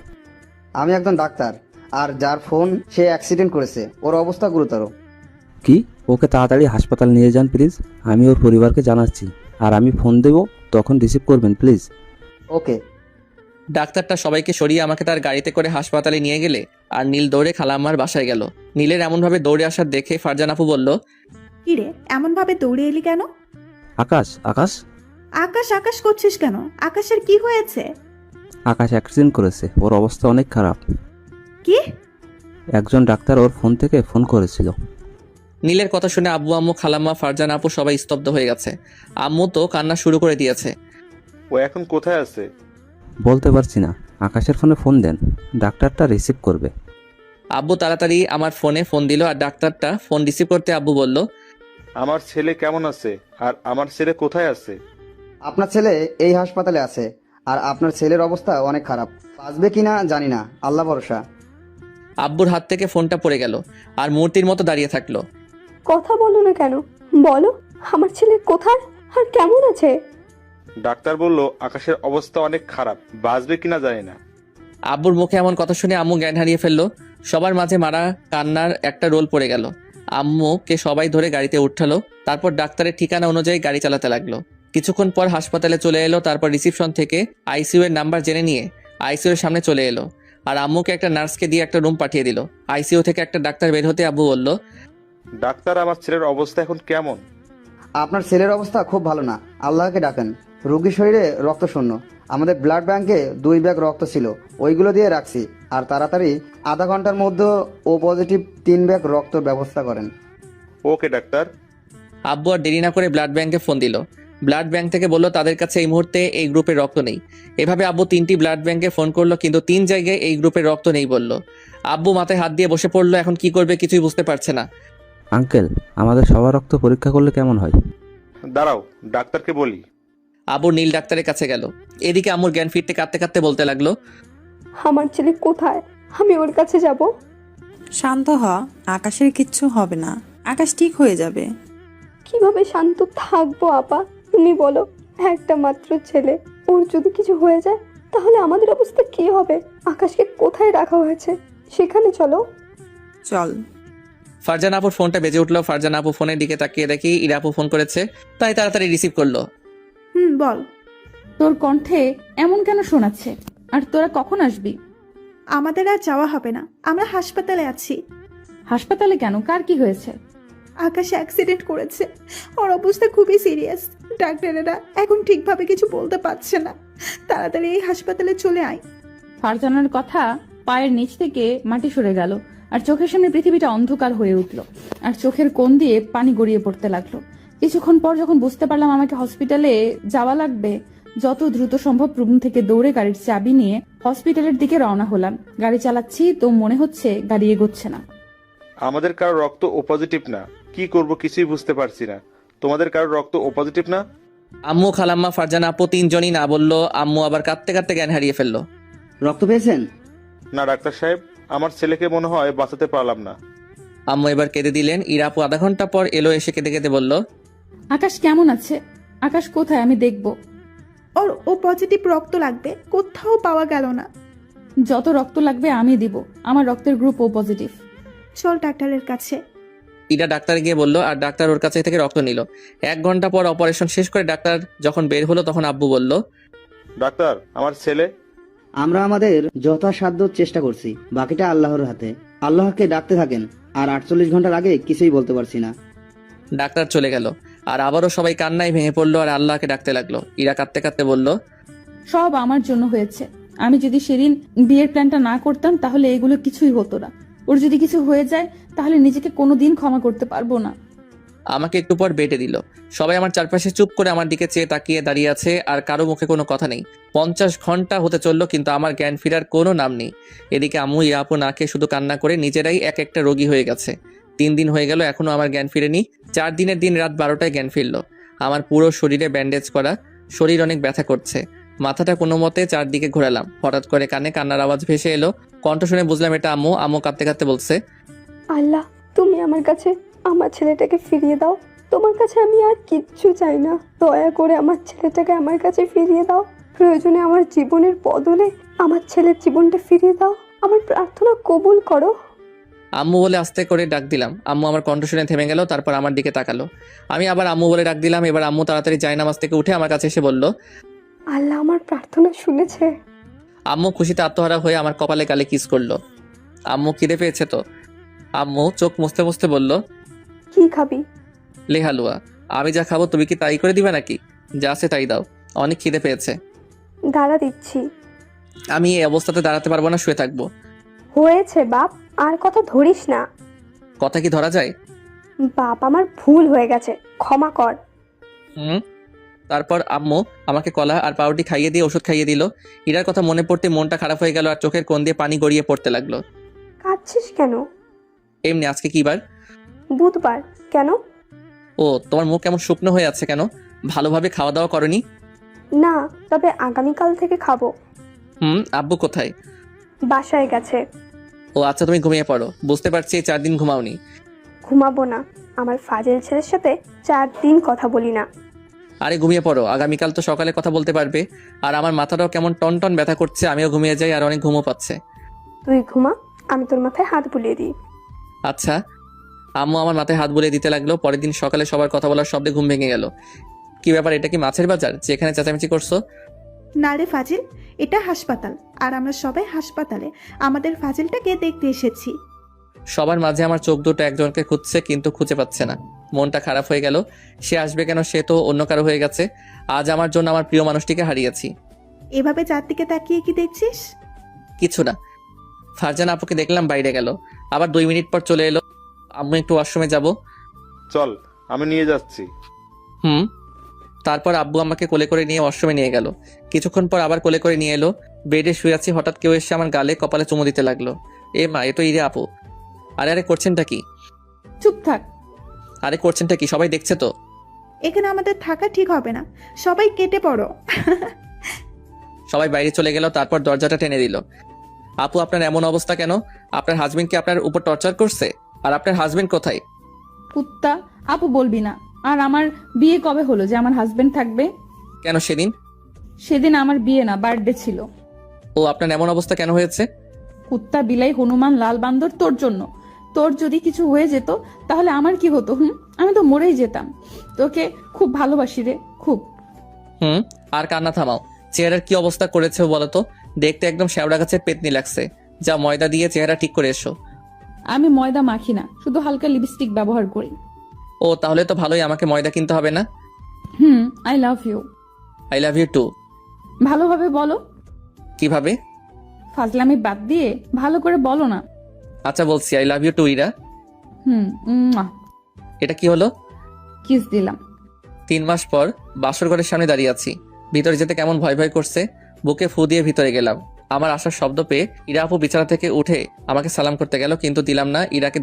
আমি একজন ডাক্তার, আর যার ফোন সে অ্যাক্সিডেন্ট করেছে, ওর অবস্থা গুরুতর। কি? ওকে তাড়াতাড়ি হাসপাতাল নিয়ে যান প্লিজ। আমি ওর পরিবারকে জানাচ্ছি, আর আমি ফোন দেব, তখন রিসিভ করবেন প্লিজ। ওকে। ডাক্তারটা সবাইকে সরিয়ে আমাকে তার গাড়িতে করে হাসপাতালে নিয়ে গেলে আর নীল দৌড়ে খালাম্মার বাসায় গেল। নীলের এমনভাবে দৌড়ে আসার দেখে ফারজান আপু বলল, কি রে, এমন ভাবে দৌড়ে এলি কেন? আকাশ, আকাশ, আকাশ আকাশ করছিস কেন? আকাশের কি হয়েছে? আকাশ অ্যাক্সিডেন্ট করেছে, ওর অবস্থা অনেক খারাপ। কি? একজন ডাক্তার ওর ফোন থেকে ফোন করেছিল। নীলের কথা শুনে আব্বু আম্মু খালাম্মা ফারজান আপু সবাই স্তব্ধ হয়ে গেছে। আম্মু তো কান্না শুরু করে দিয়েছে। ও এখন কোথায় আছে? বলতে পারছি না। আকাশের ফোনে ফোন দেন, ডাক্তারটা রিসিভ করবে। আব্বু তাড়াতাড়ি আমার ফোনে ফোন দিল আর ডাক্তারটা ফোন রিসিভ করতে আব্বু বলল, আমার ছেলে কেমন আছে? আর আমার ছেলে কোথায় আছে? আপনার ছেলে এই হাসপাতালে আছে, আর আপনার ছেলের অবস্থা অনেক খারাপ। বাঁচবে কিনা জানি না, আল্লাহ ভরসা। আব্বুর হাত থেকে ফোনটা পড়ে গেল আর মূর্তির মতো দাঁড়িয়ে থাকলো। কথা বলো না কেন? বলো, আমার ছেলে কোথায় আর কেমন আছে? ডাক্তার বলল আকাশের অবস্থা অনেক খারাপ, বাঁচবে কিনা জানি না। আব্বুর মুখে এমন কথা শুনে আম্মু জ্ঞান হারিয়ে ফেললো। সবার মাঝে মারা কান্নার একটা রোল পড়ে গেল। আম্মুকে সবাই ধরে গাড়িতে উঠালো। তারপর ডাক্তারের ঠিকানা অনুযায়ী গাড়ি চালাতে লাগলো। কিছুক্ষণ পর হাসপাতালে চলে এলো। তারপর রিসিপশন থেকে আইসিইউ এর নাম্বার জেনে নিয়ে আইসিইউ এর সামনে চলে এলো আর আম্মুকে একটা নার্সকে দিয়ে একটা রুম পাঠিয়ে দিল। আইসিইউ থেকে একটা ডাক্তার বের হতে আব্বু বলল, ডাক্তার, আমার ছেলের অবস্থা এখন কেমন? আপনার ছেলের অবস্থা খুব ভালো না, আল্লাহকে ডাকেন। রোগীর শরীরে রক্ত শূন্য। আমাদের ব্লাড ব্যাংকে 2 ব্যাগ রক্ত ছিল, ওইগুলো দিয়ে রাখছি। আর তাড়াতাড়ি আধা ঘন্টার মধ্যে ও পজিটিভ 3 ব্যাগ রক্তর ব্যবস্থা করেন। ওকে ডাক্তার। আব্বু আর দেরি না করে ব্লাড ব্যাংকে ফোন দিল। ব্লাড ব্যাংক থেকে বলল তাদের কাছে এই মুহূর্তে এই গ্রুপের রক্ত নেই। এভাবে আব্বু 3টি ব্লাড ব্যাংকে ফোন করলো, কিন্তু 3 জায়গায় এই গ্রুপের রক্ত নেই বলল। আব্বু মাথায় হাত দিয়ে বসে পড়লো। এখন কি করবে কিছুই বুঝতে পারছে না। আঙ্কেল, আমাদের সবার রক্ত পরীক্ষা করলে কেমন হয়? দাঁড়াও, ডাক্তারকে বলি। আব্বু নীল ডাক্তারের কাছে গেল। এদিকে আম্মুর জ্ঞান ফিরতে কাঁদতে কাঁদতে বলতে লাগলো, আমার ছেলে কোথায়? আমি ওর কাছে যাব। শান্ত হ, আকাশের কিচ্ছু হবে না, আকাশ ঠিক হয়ে যাবে। কিভাবে শান্ত থাকবো আপা, তুমি বলো? একটা মাত্র ছেলে, ওর যদি কিছু হয়ে যায় তাহলে আমাদের অবস্থা কি হবে? আকাশকে কোথায় রাখা হয়েছে সেখানে চলো। চল। ফারজান আপুর ফোনটা বেজে উঠলো। ফারজান আপু ফোনের দিকে তাকিয়ে দেখি ইরা আপু ফোন করেছে, তাই তাড়াতাড়ি রিসিভ করলো। বল। তোর কণ্ঠে এমন কেন শোনাচ্ছে? আর তোরা কখন আসবি? আমাদের আর যাওয়া হবে না, আমরা হাসপাতালে আছি। হাসপাতালে কেন? কার কি হয়েছে? আকাশ অ্যাক্সিডেন্ট করেছে, ওর অবস্থা খুবই সিরিয়াস। ডাক্তারেরা এখন ঠিকভাবে কিছু বলতে পারছে না, তাড়াতাড়ি এই হাসপাতালে চলে আয়। ফারজানার কথা পায়ের নিচ থেকে মাটি সরে গেল আর চোখের সামনে পৃথিবীটা অন্ধকার হয়ে উঠল আর চোখের কোণ দিয়ে পানি গড়িয়ে পড়তে লাগলো। কিছুক্ষণ পর যখন বুঝতে পারলাম আমাকে হসপিটালে যাওয়া লাগবে, যত দ্রুত সম্ভব রুম থেকে দৌড়ে গাড়ির চাবি নিয়ে হসপিটালের দিকে রওনা হলাম। গাড়ি চালাচ্ছি তো মনে হচ্ছে গাড়ি এগোচ্ছে না। আমাদের কারো রক্ত ও পজিটিভ না, কি করব কিছুই বুঝতে পারছি না। তোমাদের কারো রক্ত ও পজিটিভ না? আম্মু, খালাম্মা, ফারজানা আপু তিনজনই না বললো। আম্মু আবার কাঁদতে কাঁদতে জ্ঞান হারিয়ে ফেললো। রক্ত পেয়েছেন? না ডাক্তার সাহেব, আমার ছেলেকে মনে হয় বাঁচাতে পারলাম না। আম্মু এবার কেঁদে দিলেন। ইরা আপু আধা ঘন্টা পর এলো, এসে কেঁদে কেঁদে বলল, আকাশ কেমন আছে? আকাশ কোথায়? আমি দেখব। ওর ও পজিটিভ রক্ত লাগবে, কোথাও পাওয়া গেল না। যত রক্ত লাগবে আমি দিব, আমার রক্তের গ্রুপ ও পজিটিভ। চল ডাক্তারের কাছে। ইরা ডাক্তার গিয়ে বলল, আর ডাক্তার ওর কাছে থেকে রক্ত নিল। 1 ঘন্টা পর অপারেশন শেষ করে ডাক্তার যখন বের হলো তখন আব্বু বলল, ডাক্তার, আমার ছেলে। আমরা আমাদের যথাসাধ্য চেষ্টা করছি, বাকিটা আল্লাহর হাতে। আল্লাহকে ডাকতে থাকেন, আর 48 ঘন্টার আগে কিছুই বলতে পারছি না। ডাক্তার চলে গেল। আর আবারও সবাই কান্নায় ভেঙে পড়লো আর আল্লাহকে ডাকতে লাগলো। ইরা কাঁদতে কাঁদতে বলল, সব আমার জন্য হয়েছে। আমি যদি সেদিন বিয়ের প্ল্যানটা না করতাম তাহলে এগুলো কিছুই হতো না। ওর যদি কিছু হয়ে যায় তাহলে নিজেকে কোনোদিন ক্ষমা করতে পারবো না। আমাকে একটু পর বেটে দিল। সবাই আমার চারপাশে চুপ করে আমার দিকে চেয়ে তাকিয়ে দাঁড়িয়ে আছে, আর কারো মুখে কোনো কথা নেই। 50 ঘন্টা হতে চললো, কিন্তু আমার জ্ঞান ফেরার কোনো নাম নেই। এদিকে আম্মু, ইরা আপু না খেয়ে শুধু কান্না করে নিজেরাই এক একটা রোগী হয়ে গেছে। 3 দিন হয়ে গেল, এখনো আমার জ্ঞান ফিরেনি। 4 দিনের দিন রাত 12টায় জ্ঞান ফিরলো। আমার পুরো শরীরে ব্যান্ডেজ করা, শরীর অনেক ব্যথা করছে। মাথাটা কোনো মতে চারদিকে ঘোরালাম। হঠাৎ করে কানে কান্নার আওয়াজ ভেসে এলো। কণ্ঠ শুনে বুঝলাম এটা আম্মু। আম্মু কাঁদতে কাঁদতে বলছে, আল্লাহ, তুমি আমার কাছে আমার ছেলেটাকে ফিরিয়ে দাও। তোমার কাছে আমি আর কিচ্ছু চাই না। দয়া করে আমার ছেলেটাকে আমার কাছে ফিরিয়ে দাও। প্রয়োজনে আমার জীবনের বদলে আমার ছেলের জীবনটা ফিরিয়ে দাও। আমার প্রার্থনা কবুল করো। আম্মু বলে আস্তে করে ডাক দিলাম। আম্মু আমার কণ্ঠ শুনে থেমে গেল, তারপর আমার দিকে তাকালো। আমি আবার আম্মু বলে ডাক দিলাম। এবার আম্মু তাড়াতাড়ি জায়নামাজ থেকে উঠে আমার কাছে এসে বলল, আল্লাহ আমার প্রার্থনা শুনেছে। আম্মু খুশিতে আত্মহারা হয়ে আমার কপালে গালে কিস করলো। আম্মু খিদে পেয়েছে তো? আম্মু চোখ মুছতে মুছতে বলল, কি খাবি? লে হালুয়া। আমি যা খাবো তুমি কি তাই করে দিবে নাকি? যা আছে তাই দাও, অনেক খিদে পেয়েছে। দাঁড়া দিচ্ছি। আমি এই অবস্থাতে দাঁড়াতে পারবো না, শুয়ে থাকবো। হয়েছে বাপ, আর কথা ধরিস না। কথা কি ধরা যায়? বাপ, আমার ভুল হয়ে গেছে, ক্ষমা কর। তারপর আম্মু আমাকে কলা আর পাউরুটি খাইয়ে দিয়ে ওষুধ খাইয়ে দিল। ইরার কথা মনে পড়তে মনটা খারাপ হয়ে গেল আর চোখের কোণ দিয়ে পানি গড়িয়ে পড়তে লাগলো। কাঁদছিস কেন? এমনি। আজকে কি বার? বুধবার। কেন? ও, তোমার মুখ কেমন শুকনো হয়ে আছে কেন? ভালোভাবে খাওয়া দাওয়া করনি? না, তবে আগামীকাল থেকে খাবো। আব্বু কোথায়? বাসায় গেছে। ও আচ্ছা, তুমি ঘুমিয়ে পড়ো। বুঝতে পারছি 4 দিন ঘুমাওনি। ঘুমাবো না, আমার ফাজিল ছেলের সাথে 4 দিন কথা বলি না। আরে ঘুমিয়ে পড়ো, আগামীকাল তো সকালে কথা বলতে পারবে। আর আমার মাথাটাও কেমন টনটন ব্যথা করছে, আমিও ঘুমিয়ে যাই আর অনেক ঘুমো পাচ্ছে। তুই ঘুমা, আমি তোর মাথায় হাত বুলিয়ে দিই। আচ্ছা। আম্মু আমার মাথায় হাত বুলিয়ে দিতে লাগলো। পরের দিন সকালে সবার কথা বলার শব্দে ঘুম ভেঙে গেল। কি ব্যাপার, এটা কি মাছের বাজার যে এখানে চেঁচামেচি করছো? না রে ফাজিল, এটা হাসপাতাল, আর আমরা সবাই হাসপাতালে আমাদের ফাজিলটাকে দেখতে এসেছি। সবার মাঝে আমার চোখ দুটো একজনকে খুঁজছে, কিন্তু খুঁজে পাচ্ছে না। মনটা খারাপ হয়ে গেল। সে আসবে কেন? সে তো অন্য কারো হয়ে গেছে। আজ আমার জন্য আমার প্রিয় মানুষটিকে হারিয়েছি। এভাবে চারদিকে তাকিয়ে কি দেখছিস? কিছু না। ফারজানা আপুকে দেখলাম বাইরে গেল, আবার 2 মিনিট পর চলে এলো। আম্মু একটু ওয়াশরুমে যাব। চল, আমি নিয়ে যাচ্ছি। তারপর আব্বু আমাকে কোলে করে নিয়ে ওয়াশরুমে নিয়ে গেল। কিছুক্ষণ পর আবার কোলে করে নিয়ে এলো। বেডে শুয়ে আছি, হঠাৎ কেউ এসে আমার গালে কপালে চুমু দিতে লাগলো। এ মা, এ তো ইরে আপু। আরে করছেনটা কি? চুপ থাক। আরে করছেনটা কি? সবাই দেখছে তো। এখানে আমাদের থাকা ঠিক হবে না, সবাই কেটে পড়ো। সবাই বাইরে চলে গেল। তারপর দরজাটা টেনে দিল। আপু, আপনার এমন অবস্থা কেন? আপনার হাজবেন্ড কি আপনার উপর টর্চার করছে? আর আপনার হাজবেন্ড কোথায়? কুত্তা, আপু বলবি না। আর আমার বিয়ে কবে হলো যে আমার হাজবেন্ড থাকবে? কেন সেদিন? সেদিন আমার বিয়ে না, বার্থডে ছিল। ও, আপনার এমন অবস্থা কেন হয়েছে? কুত্তা, বিলাই, হনুমান, লাল বান্দর, তোর জন্য। তোর যদি কিছু হয়ে যেত তাহলে আমার কি হতো? আমি তো মরেই যেতাম। তোকে খুব ভালোবাসি রে, খুব। আর কান্না থামাও। চেহারার কি অবস্থা করেছে বলো তো? দেখতে একদম শ্যাওড়া গাছের পেতনি লাগছে। যা, ময়দা দিয়ে চেহারা ঠিক করে এসো। আমি ময়দা মাখি না, শুধু হালকা লিপস্টিক ব্যবহার করি। ও, তাহলে তো ভালোই, আমাকে ময়দা কিনতে হবে না। I love you. I love you too. ভালোভাবে বলো। কিভাবে? ফাজলামি বাদ দিয়ে ভালো করে বলো না। আচ্ছা বলছি, I love you too Ira. এটা কি হলো? কিস দিলাম। 3 মাস পর বাসর ঘরের সামনে দাঁড়িয়ে আছি। ভিতরে যেতে কেমন ভয় ভয় করছে। বুকে ফু দিয়ে ভিতরে গেলাম। আমার আসার শব্দ পেয়ে ইরা আপু বিছানা থেকে উঠে আমাকে সালাম করতে গেল, কিন্তু দিলাম না। ইরাকে